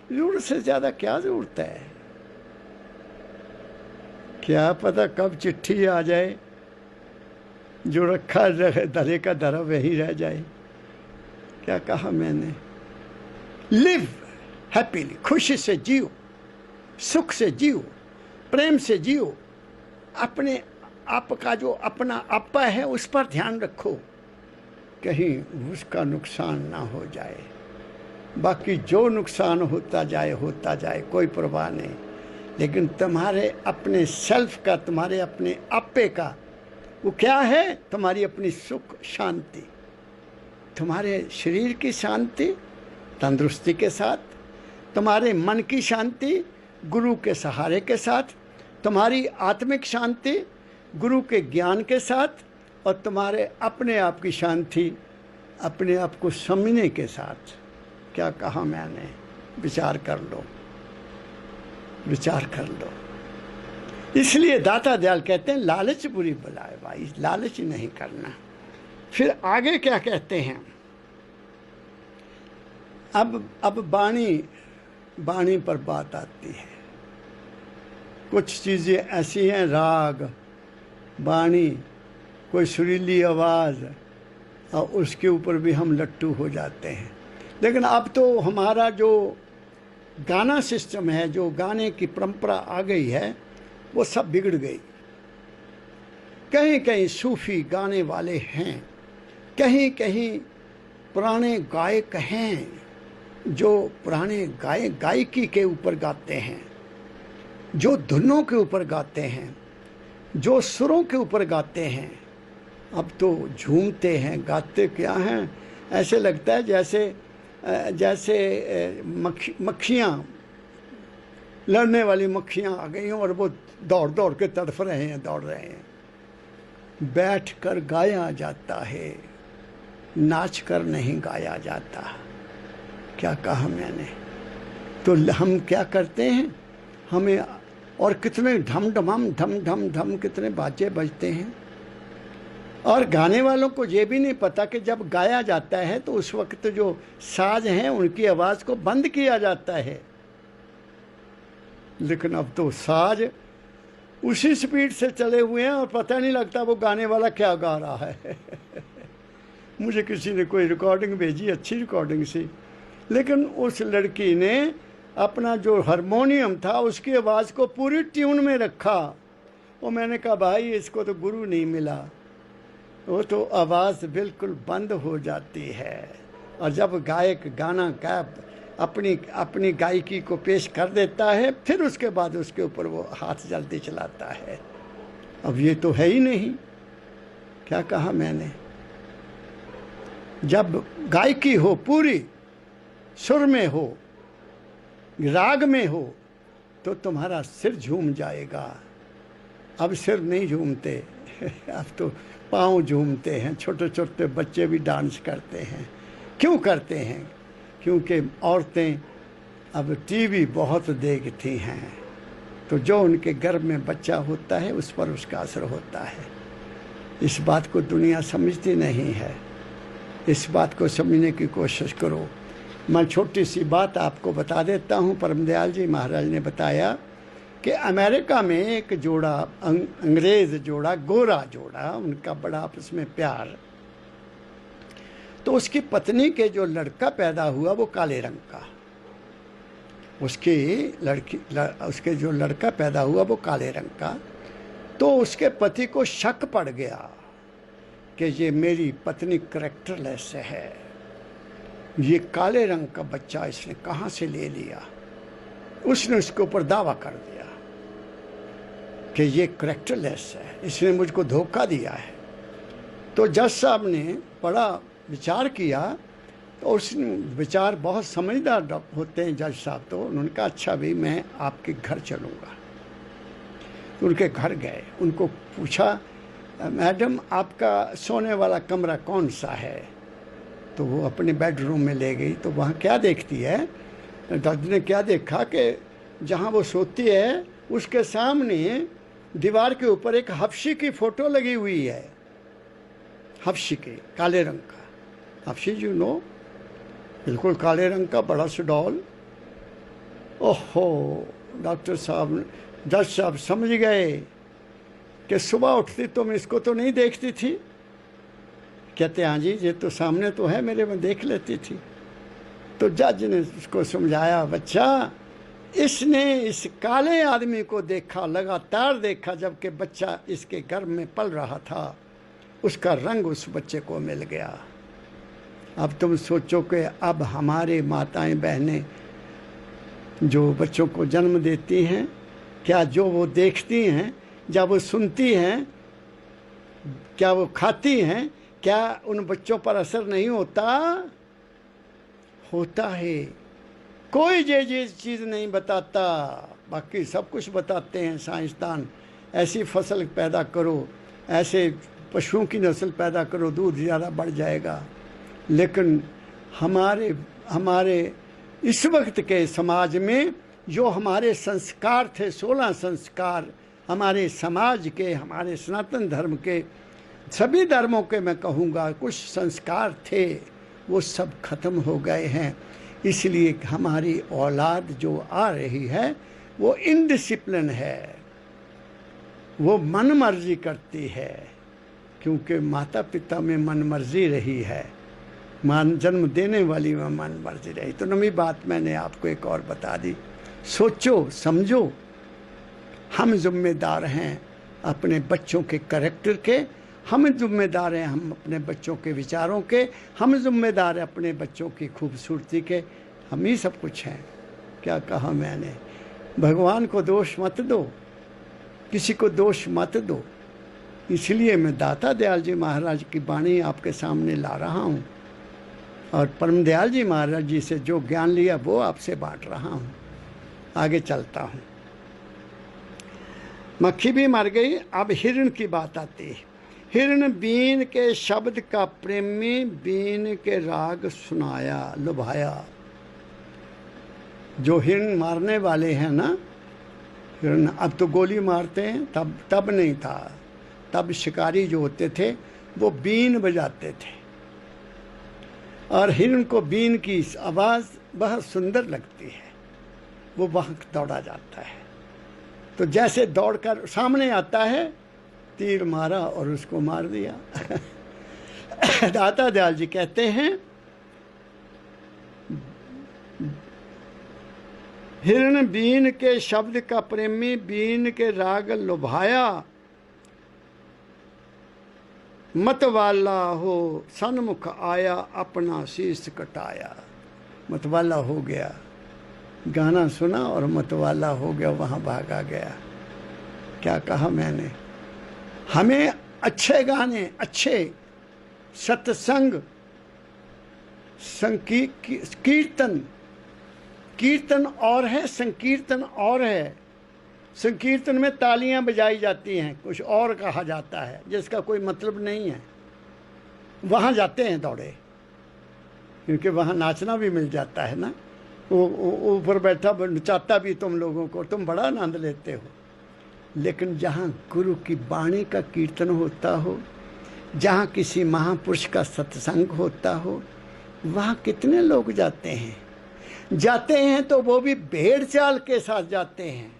ज़रूरत से ज़्यादा क्या ज़रूरत है? क्या पता कब चिट्ठी आ जाए, जो रखा धरे का धरा वही रह जाए। क्या कहा मैंने? लिव हैप्पीली, खुशी से जियो, सुख से जियो, प्रेम से जियो। अपने आप का जो अपना आपा है उस पर ध्यान रखो, कहीं उसका नुकसान ना हो जाए। बाकी जो नुकसान होता जाए कोई परवाह नहीं, लेकिन तुम्हारे अपने सेल्फ का, तुम्हारे अपने आपे का, वो क्या है? तुम्हारी अपनी सुख शांति, तुम्हारे शरीर की शांति तंदुरुस्ती के साथ, तुम्हारे मन की शांति गुरु के सहारे के साथ, तुम्हारी आत्मिक शांति गुरु के ज्ञान के साथ, और तुम्हारे अपने आप की शांति अपने आप को समझने के साथ। क्या कहा मैंने? विचार कर लो, विचार कर लो। इसलिए दाता दयाल कहते हैं लालच बुरी बला है भाई, लालच नहीं करना। फिर आगे क्या कहते हैं? अब बाणी पर बात आती है। कुछ चीज़ें ऐसी हैं, राग, बाणी, कोई सुरीली आवाज़, और उसके ऊपर भी हम लट्टू हो जाते हैं। लेकिन अब तो हमारा जो गाना सिस्टम है, जो गाने की परंपरा आ गई है, वो सब बिगड़ गई। कहीं कहीं सूफी गाने वाले हैं, कहीं कहीं पुराने गायक हैं जो पुराने गायकी के ऊपर गाते हैं, जो धुनों के ऊपर गाते हैं, जो सुरों के ऊपर गाते हैं। अब तो झूमते हैं, गाते क्या हैं? ऐसे लगता है जैसे मक्खियाँ, लड़ने वाली मक्खियाँ आ गई हों और वो दौड़ दौड़ के तड़फ रहे हैं, दौड़ रहे हैं। बैठ कर गाया जाता है, नाच कर नहीं गाया जाता। क्या कहा मैंने? तो हम क्या करते हैं? हमें और कितने ढम ढम कितने बाजे बजते हैं। और गाने वालों को ये भी नहीं पता कि जब गाया जाता है तो उस वक्त जो साज हैं उनकी आवाज़ को बंद किया जाता है। लेकिन अब तो साज उसी स्पीड से चले हुए हैं और पता नहीं लगता वो गाने वाला क्या गा रहा है। मुझे किसी ने कोई रिकॉर्डिंग भेजी, अच्छी रिकॉर्डिंग सी, लेकिन उस लड़की ने अपना जो हारमोनियम था उसकी आवाज़ को पूरी ट्यून में रखा। और मैंने कहा भाई इसको तो गुरु नहीं मिला, वो तो आवाज़ बिल्कुल बंद हो जाती है। और जब गायक गाना गा अपनी गायकी को पेश कर देता है, फिर उसके बाद उसके ऊपर वो हाथ जल्दी चलाता है। अब ये तो है ही नहीं। क्या कहा मैंने? जब गायकी हो पूरी, सुर में हो, राग में हो, तो तुम्हारा सिर झूम जाएगा। अब सिर नहीं झूमते, अब तो पाँव झूमते हैं। छोटे छोटे बच्चे भी डांस करते हैं। क्यों करते हैं? क्योंकि औरतें अब टीवी बहुत देखती हैं, तो जो उनके गर्भ में बच्चा होता है उस पर उसका असर होता है। इस बात को दुनिया समझती नहीं है। इस बात को समझने की कोशिश करो। मैं छोटी सी बात आपको बता देता हूँ। परमदयाल जी महाराज ने बताया कि अमेरिका में एक जोड़ा, अंग्रेज़ जोड़ा, गोरा जोड़ा, उनका बड़ा आपस में प्यार। तो उसकी पत्नी के जो लड़का पैदा हुआ वो काले रंग का, उसके जो लड़का पैदा हुआ वो काले रंग का। तो उसके पति को शक पड़ गया कि ये मेरी पत्नी कैरेक्टरलेस है, ये काले रंग का बच्चा इसने कहाँ से ले लिया। उसने उसके ऊपर दावा कर दिया कि ये कैरेक्टरलेस है, इसने मुझको धोखा दिया है। तो जज साहब ने बड़ा विचार किया, तो उस विचार, बहुत समझदार होते हैं जज साहब, तो उन्होंने कहा अच्छा भाई मैं आपके घर चलूँगा। तो उनके घर गए, उनको पूछा मैडम आपका सोने वाला कमरा कौन सा है। तो वो अपने बेडरूम में ले गई। तो वहाँ क्या देखती है, जज ने क्या देखा कि जहाँ वो सोती है उसके सामने दीवार के ऊपर एक हफ्शी की फ़ोटो लगी हुई है, हफ्शी के, काले रंग का हफ्शी, यू नो, बिल्कुल काले रंग का बड़ा सा डॉल। ओहो, डॉक्टर साहब, जज साहब समझ गए कि सुबह उठती तुम इसको तो नहीं देखती थी। कहते हाँ जी, ये तो सामने तो है मेरे में, देख लेती थी। तो जज ने उसको समझाया, बच्चा इसने इस काले आदमी को देखा, लगातार देखा, जबकि बच्चा इसके घर में पल रहा था, उसका रंग उस बच्चे को मिल गया। अब तुम सोचो कि अब हमारे माताएं बहनें जो बच्चों को जन्म देती हैं, क्या जो वो देखती हैं, जब वो सुनती हैं, क्या वो खाती हैं, क्या उन बच्चों पर असर नहीं होता? होता है। कोई ये चीज़ नहीं बताता, बाकी सब कुछ बताते हैं साइंसदान। ऐसी फसल पैदा करो, ऐसे पशुओं की नस्ल पैदा करो, दूध ज़्यादा बढ़ जाएगा। लेकिन हमारे इस वक्त के समाज में जो हमारे संस्कार थे, 16 संस्कार हमारे समाज के, हमारे सनातन धर्म के, सभी धर्मों के मैं कहूँगा कुछ संस्कार थे, वो सब खत्म हो गए हैं। इसलिए हमारी औलाद जो आ रही है वो इनडिसिप्लिन है, वो मन मर्जी करती है, क्योंकि माता पिता में मन मर्जी रही है, जन्म देने वाली में मन मर्जी रही। तो नवी बात मैंने आपको एक और बता दी। सोचो समझो, हम जिम्मेदार हैं अपने बच्चों के कैरेक्टर के, हम जिम्मेदार हैं हम अपने बच्चों के विचारों के, हम जिम्मेदार हैं अपने बच्चों की खूबसूरती के। हम ही सब कुछ हैं। क्या कहा मैंने? भगवान को दोष मत दो, किसी को दोष मत दो। इसलिए मैं दाता दयाल जी महाराज की वाणी आपके सामने ला रहा हूँ, और परम दयाल जी महाराज जी से जो ज्ञान लिया वो आपसे बांट रहा हूँ। आगे चलता हूँ। मक्खी भी मर गई। अब हिरण की बात आती है। हिरण बीन के शब्द का प्रेमी, बीन के राग सुनाया, लुभाया। जो हिरण मारने वाले हैं ना, हिरण अब तो गोली मारते हैं, तब नहीं था। तब शिकारी जो होते थे वो बीन बजाते थे, और हिरण को बीन की आवाज़ बहुत सुंदर लगती है। वो वहाँ दौड़ा जाता है, तो जैसे दौड़कर सामने आता है, तीर मारा और उसको मार दिया। दाता दयाल जी कहते हैं, हिरण बीन के शब्द का प्रेमी, बीन के राग लुभाया, मतवाला हो सन्मुख आया, अपना शीश कटाया। मतवाला हो गया, गाना सुना और मतवाला हो गया, वहाँ भागा गया। क्या कहा मैंने? हमें अच्छे गाने, अच्छे सत्संग, कीर्तन और है, संकीर्तन और है। संकीर्तन में तालियां बजाई जाती हैं, कुछ और कहा जाता है जिसका कोई मतलब नहीं है। वहाँ जाते हैं दौड़े, क्योंकि वहाँ नाचना भी मिल जाता है ना। वो ऊपर बैठा नचाता भी तुम लोगों को, तुम बड़ा आनंद लेते हो। लेकिन जहाँ गुरु की वाणी का कीर्तन होता हो, जहाँ किसी महापुरुष का सत्संग होता हो, वहाँ कितने लोग जाते हैं तो वो भी भेड़ चाल के साथ जाते हैं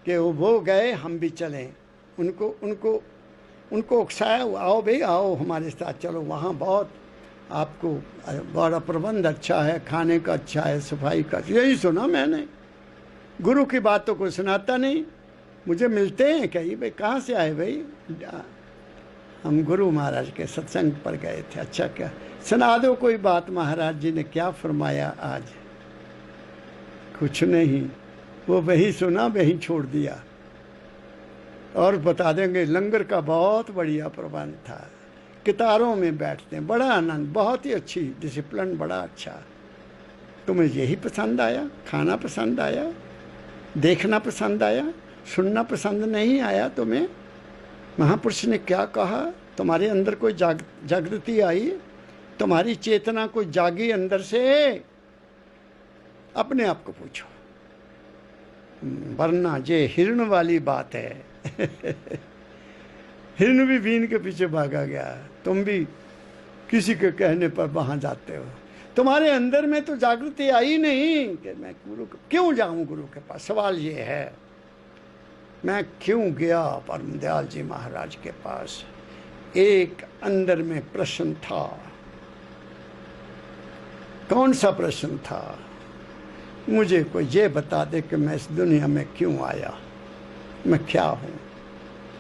कि वो गए हम भी चलें। उनको उकसाया, आओ भाई आओ हमारे साथ चलो, वहाँ बहुत आपको बड़ा प्रबंध अच्छा है, खाने का अच्छा है, सफाई का, यही सुना मैंने। गुरु की बात तो कोई सुनाता नहीं। मुझे मिलते हैं कहीं, भाई कहाँ से आए भाई? हम गुरु महाराज के सत्संग पर गए थे। अच्छा, क्या सुना दो कोई बात, महाराज जी ने क्या फरमाया आज? कुछ नहीं, वो वही सुना, वही छोड़ दिया। और बता देंगे लंगर का बहुत बढ़िया प्रबंध था, कितारों में बैठते हैं, बड़ा आनंद, बहुत ही अच्छी डिसिप्लिन, बड़ा अच्छा। तुम्हें यही पसंद आया? खाना पसंद आया? देखना पसंद आया? सुनना पसंद नहीं आया तुम्हें? महापुरुष ने क्या कहा? तुम्हारे अंदर कोई जागृति आई? तुम्हारी चेतना कोई जागी अंदर से? अपने आप को पूछो, वरना ये हिरण वाली बात है। हिरण भी बीन के पीछे भागा गया, तुम भी किसी के कहने पर वहां जाते हो। तुम्हारे अंदर में तो जागृति आई नहीं कि मैं गुरु क्यों जाऊं गुरु के पास। सवाल ये है, मैं क्यों गया परम दयाल जी महाराज के पास? एक अंदर में प्रश्न था। कौन सा प्रश्न था? मुझे कोई ये बता दे कि मैं इस दुनिया में क्यों आया, मैं क्या हूं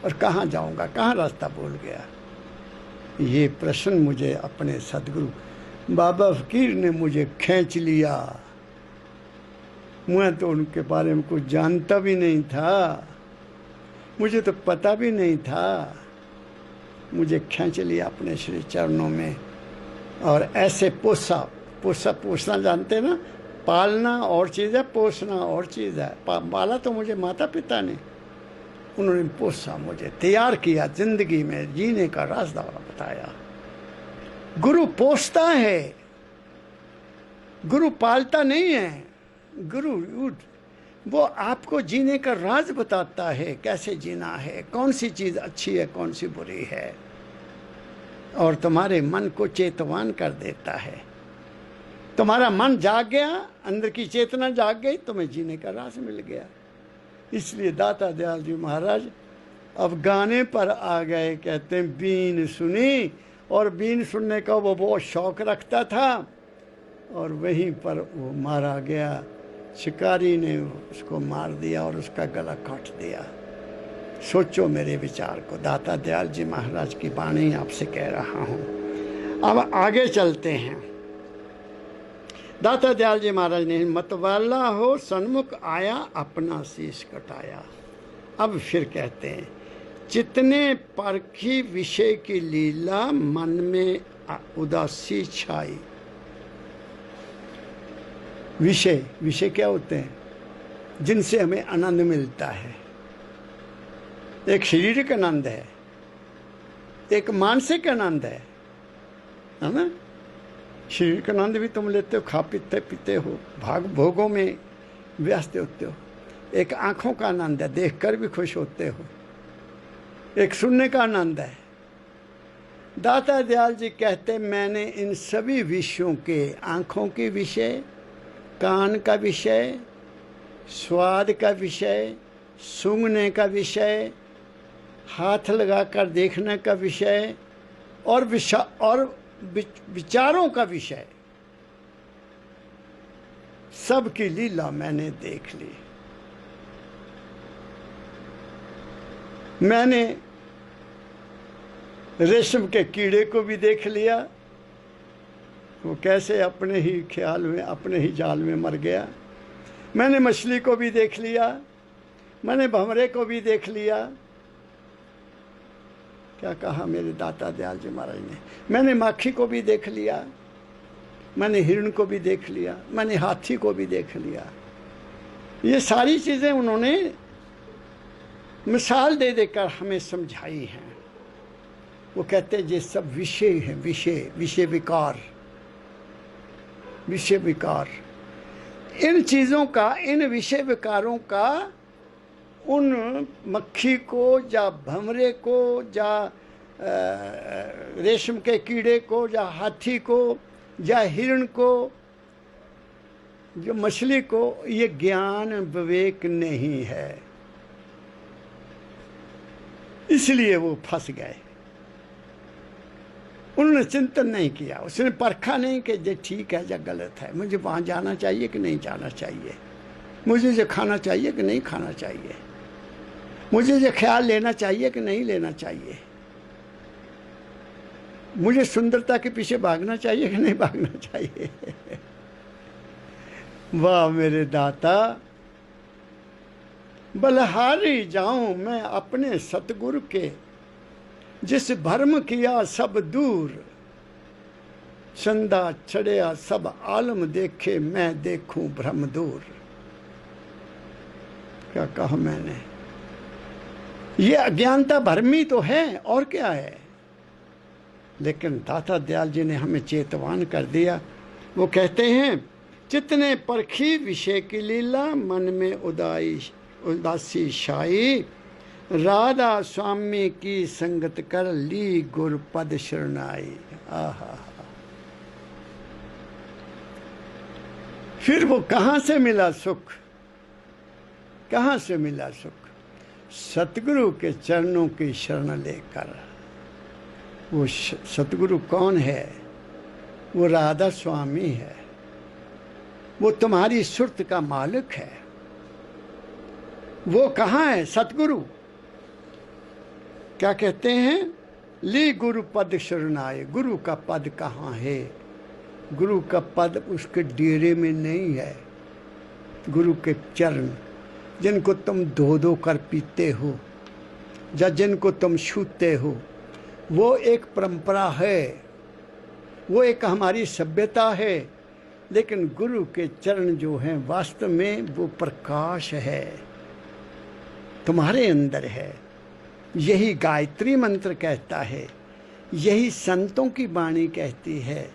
और कहाँ जाऊंगा, कहाँ रास्ता भूल गया। ये प्रश्न मुझे अपने सदगुरु बाबा फकीर ने मुझे खींच लिया। मैं तो उनके बारे में कुछ जानता भी नहीं था, मुझे तो पता भी नहीं था। मुझे खींच लिया अपने श्री चरणों में और ऐसे पोसना जानते ना, पालना और चीज़ है, पोसना और चीज़ है। पाला तो मुझे माता पिता ने, उन्होंने पोसा, मुझे तैयार किया, जिंदगी में जीने का रास्ता बताया। गुरु पोसता है, गुरु पालता नहीं है। गुरु वो आपको जीने का राज बताता है, कैसे जीना है, कौन सी चीज़ अच्छी है, कौन सी बुरी है, और तुम्हारे मन को चेतवान कर देता है। तुम्हारा मन जाग गया, अंदर की चेतना जाग गई, तुम्हें जीने का राज मिल गया। इसलिए दाता दयाल जी महाराज अब गाने पर आ गए। कहते हैं बीन सुनी, और बीन सुनने का वो बहुत शौक रखता था, और वहीं पर वो मारा गया। शिकारी ने उसको मार दिया और उसका गला काट दिया। सोचो मेरे विचार को, दाता दयाल जी महाराज की वाणी आपसे कह रहा हूँ। अब आगे चलते हैं। दाता दयाल जी महाराज ने मतवाला हो सन्मुख आया, अपना शीश कटाया। अब फिर कहते हैं, जितने परखी विषय की लीला, मन में उदासी छाई। विषय क्या होते हैं? जिनसे हमें आनंद मिलता है। एक शारीरिक आनंद है, एक मानसिक आनंद है ना? शारीरिक आनंद भी तुम लेते हो, खा पीते हो, भोगों में व्यस्त होते हो। एक आंखों का आनंद है, देखकर भी खुश होते हो। एक सुनने का आनंद है। दाता दयाल जी कहते, मैंने इन सभी विषयों के, आंखों के विषय, कान का विषय, स्वाद का विषय, सूंघने का विषय, हाथ लगाकर देखने का विषय, और विचारों का विषय, सब की लीला मैंने देख ली। मैंने रेशम के कीड़े को भी देख लिया, वो कैसे अपने ही ख्याल में, अपने ही जाल में मर गया। मैंने मछली को भी देख लिया, मैंने भंवरे को भी देख लिया। क्या कहा मेरे दाता दयाल जी महाराज ने? मैंने माखी को भी देख लिया, मैंने हिरण को भी देख लिया, मैंने हाथी को भी देख लिया। ये सारी चीज़ें उन्होंने मिसाल दे देकर हमें समझाई हैं। वो कहते हैं ये सब विषय है, विषय विकार। इन चीज़ों का, इन विषय विकारों का उन मक्खी को या भंवरे को या रेशम के कीड़े को या हाथी को या हिरण को या मछली को, ये ज्ञान विवेक नहीं है। इसलिए वो फंस गए। उन्होंने चिंतन नहीं किया, उसने परखा नहीं कि ये ठीक है या गलत है, मुझे वहाँ जाना चाहिए कि नहीं जाना चाहिए, मुझे ये खाना चाहिए कि नहीं खाना चाहिए, मुझे ये ख्याल लेना चाहिए कि नहीं लेना चाहिए, मुझे सुंदरता के पीछे भागना चाहिए कि नहीं भागना चाहिए। वाह मेरे दाता, बलहारी जाऊं मैं अपने सतगुरु के, जिस भरम किया सब दूर, चंदा चढ़िया सब आलम देखे, मैं देखूं भ्रम दूर। क्या कहा मैंने? ये अज्ञानता भरमी तो है और क्या है, लेकिन दाता दयाल जी ने हमें चेतवान कर दिया। वो कहते हैं, जितने परखी विषय की लीला, मन में उदासी छाई, राधा स्वामी की संगत कर, ली गुर पद शरणाई। आहा, फिर वो कहाँ से मिला सुख? कहाँ से मिला सुख? सतगुरु के चरणों की शरण लेकर। वो सतगुरु कौन है? वो राधा स्वामी है, वो तुम्हारी सुरत का मालिक है। वो कहाँ है सतगुरु? क्या कहते हैं? ली गुरु पद शरणाए। गुरु का पद कहाँ है? गुरु का पद उसके डेरे में नहीं है। गुरु के चरण, जिनको तुम धो धो कर पीते हो या जिनको तुम छूते हो, वो एक परंपरा है, वो एक हमारी सभ्यता है। लेकिन गुरु के चरण जो हैं वास्तव में वो प्रकाश है, तुम्हारे अंदर है। यही गायत्री मंत्र कहता है, यही संतों की वाणी कहती है,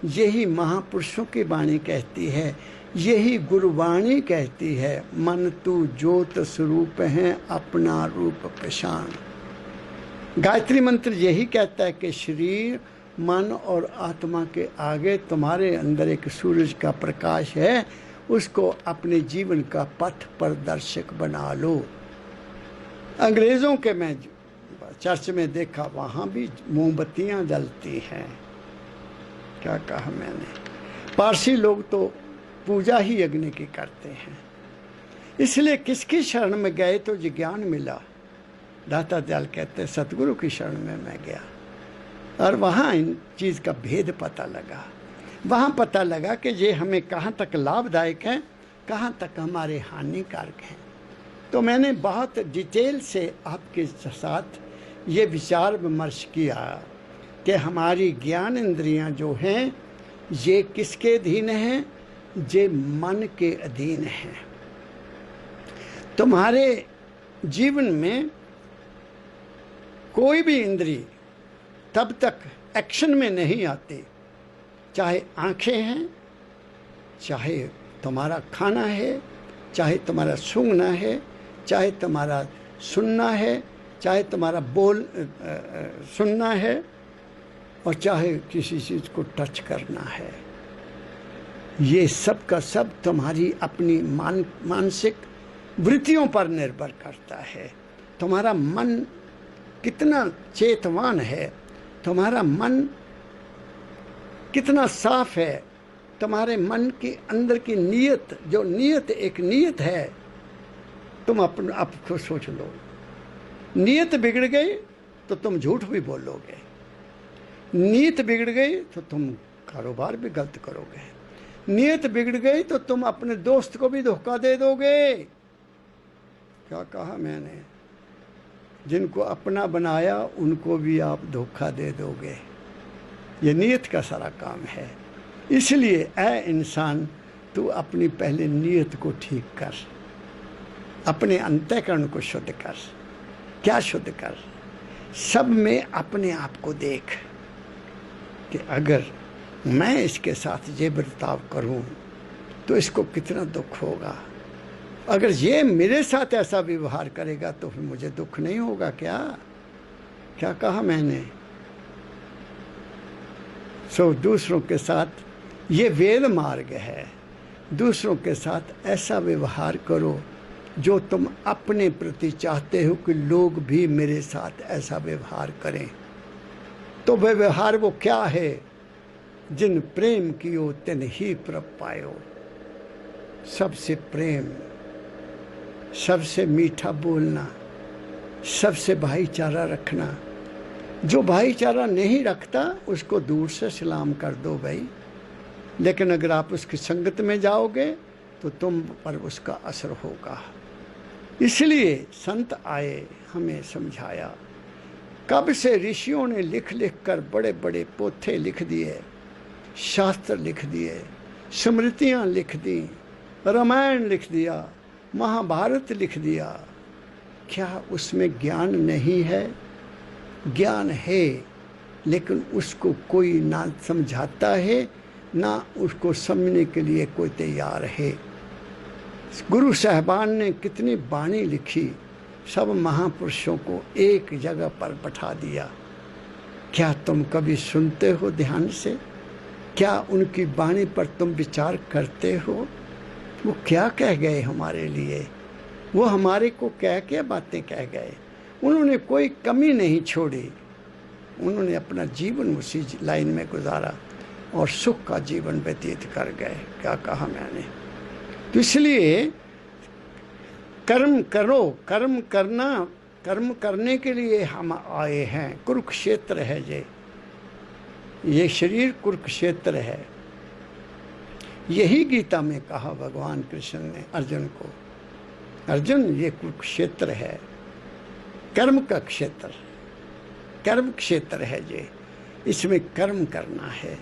यही महापुरुषों की वाणी कहती है, यही गुरुवाणी कहती है। मन तू ज्योत स्वरूप है, अपना रूप पहचान। गायत्री मंत्र यही कहता है कि शरीर, मन और आत्मा के आगे तुम्हारे अंदर एक सूरज का प्रकाश है, उसको अपने जीवन का पथ प्रदर्शक बना लो। अंग्रेज़ों के मैं चर्च में देखा, वहाँ भी मोमबत्तियाँ जलती हैं। क्या कहा मैंने? पारसी लोग तो पूजा ही अग्नि की करते हैं। इसलिए किसकी शरण में गए तो ये ज्ञान मिला? दाता दयाल कहते सतगुरु की शरण में मैं गया और वहाँ इन चीज़ का भेद पता लगा। वहाँ पता लगा कि ये हमें कहाँ तक लाभदायक है, कहाँ तक हमारे हानिकारक हैं। तो मैंने बहुत डिटेल से आपके साथ ये विचार विमर्श किया कि हमारी ज्ञान इंद्रियां जो हैं ये किसके अधीन हैं? ये मन के अधीन हैं। तुम्हारे जीवन में कोई भी इंद्री तब तक एक्शन में नहीं आती, चाहे आंखें हैं, चाहे तुम्हारा खाना है, चाहे तुम्हारा सूंघना है, चाहे तुम्हारा सुनना है, चाहे तुम्हारा बोल सुनना है, और चाहे किसी चीज़ को टच करना है। ये सब का सब तुम्हारी अपनी मानसिक वृत्तियों पर निर्भर करता है। तुम्हारा मन कितना चेतवान है, तुम्हारा मन कितना साफ है, तुम्हारे मन के अंदर की नीयत, जो नीयत एक नीयत है, तुम अपने आप को सोच लो। नीयत बिगड़ गई तो तुम झूठ भी बोलोगे, नीयत बिगड़ गई तो तुम कारोबार भी गलत करोगे, नीयत बिगड़ गई तो तुम अपने दोस्त को भी धोखा दे दोगे। क्या कहा मैंने? जिनको अपना बनाया उनको भी आप धोखा दे दोगे। ये नीयत का सारा काम है। इसलिए ऐ इंसान, तू अपनी पहले नीयत को ठीक कर, अपने अंतःकरण को शुद्ध कर। क्या शुद्ध कर? सब में अपने आप को देख कि अगर मैं इसके साथ ये बर्ताव करूं तो इसको कितना दुख होगा, अगर ये मेरे साथ ऐसा व्यवहार करेगा तो फिर मुझे दुख नहीं होगा क्या? क्या कहा मैंने? दूसरों के साथ ये वेद मार्ग है। दूसरों के साथ ऐसा व्यवहार करो जो तुम अपने प्रति चाहते हो कि लोग भी मेरे साथ ऐसा व्यवहार करें। तो वे व्यवहार वो क्या है, जिन प्रेम कियो तिन ही प्रभ पायो। सबसे प्रेम, सबसे मीठा बोलना, सबसे भाईचारा रखना। जो भाईचारा नहीं रखता उसको दूर से सलाम कर दो भाई, लेकिन अगर आप उसकी संगत में जाओगे तो तुम पर उसका असर होगा। इसलिए संत आए, हमें समझाया। कब से ऋषियों ने लिख लिख कर बड़े बड़े पोथे लिख दिए, शास्त्र लिख दिए, स्मृतियाँ लिख दी, रामायण लिख दिया, महाभारत लिख दिया। क्या उसमें ज्ञान नहीं है? ज्ञान है, लेकिन उसको कोई ना समझाता है, ना उसको समझने के लिए कोई तैयार है। गुरु साहिबान ने कितनी वाणी लिखी, सब महापुरुषों को एक जगह पर बैठा दिया। क्या तुम कभी सुनते हो ध्यान से? क्या उनकी वाणी पर तुम विचार करते हो? वो क्या कह गए हमारे लिए? वो हमारे को क्या बातें कह गए? उन्होंने कोई कमी नहीं छोड़ी। उन्होंने अपना जीवन उसी लाइन में गुजारा और सुख का जीवन व्यतीत कर गए। क्या कहा मैंने? तो इसलिए कर्म करो, कर्म करना, कर्म करने के लिए हम आए हैं। कुरुक्षेत्र है ये शरीर कुरुक्षेत्र है। यही गीता में कहा भगवान कृष्ण ने अर्जुन को, अर्जुन ये कुरुक्षेत्र है, कर्म का क्षेत्र, कर्म क्षेत्र है ये। इसमें कर्म करना है।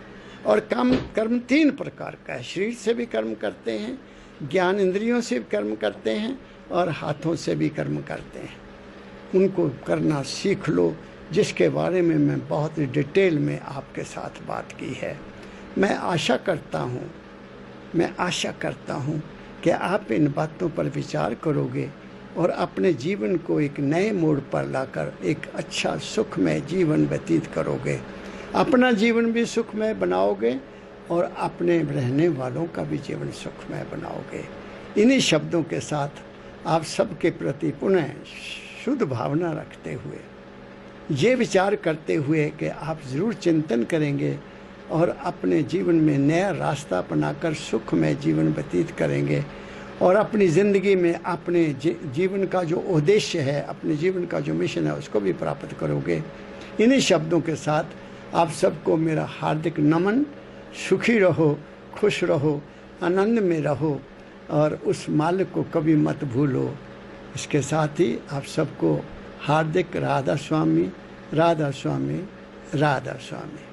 और कर्म 3 प्रकार का है। शरीर से भी कर्म करते हैं, ज्ञान इंद्रियों से भी कर्म करते हैं, और हाथों से भी कर्म करते हैं। उनको करना सीख लो, जिसके बारे में मैं बहुत डिटेल में आपके साथ बात की है। मैं आशा करता हूँ कि आप इन बातों पर विचार करोगे और अपने जीवन को एक नए मोड़ पर लाकर एक अच्छा सुखमय जीवन व्यतीत करोगे। अपना जीवन भी सुखमय बनाओगे और अपने रहने वालों का भी जीवन सुखमय बनाओगे। इन्हीं शब्दों के साथ आप सबके प्रति पुनः शुद्ध भावना रखते हुए, ये विचार करते हुए कि आप ज़रूर चिंतन करेंगे और अपने जीवन में नया रास्ता अपनाकर सुखमय जीवन व्यतीत करेंगे और अपनी ज़िंदगी में अपने जीवन का जो उद्देश्य है, अपने जीवन का जो मिशन है, उसको भी प्राप्त करोगे। इन्हीं शब्दों के साथ आप सबको मेरा हार्दिक नमन। सुखी रहो, खुश रहो, आनंद में रहो और उस मालिक को कभी मत भूलो। इसके साथ ही आप सबको हार्दिक राधा स्वामी, राधा स्वामी, राधा स्वामी।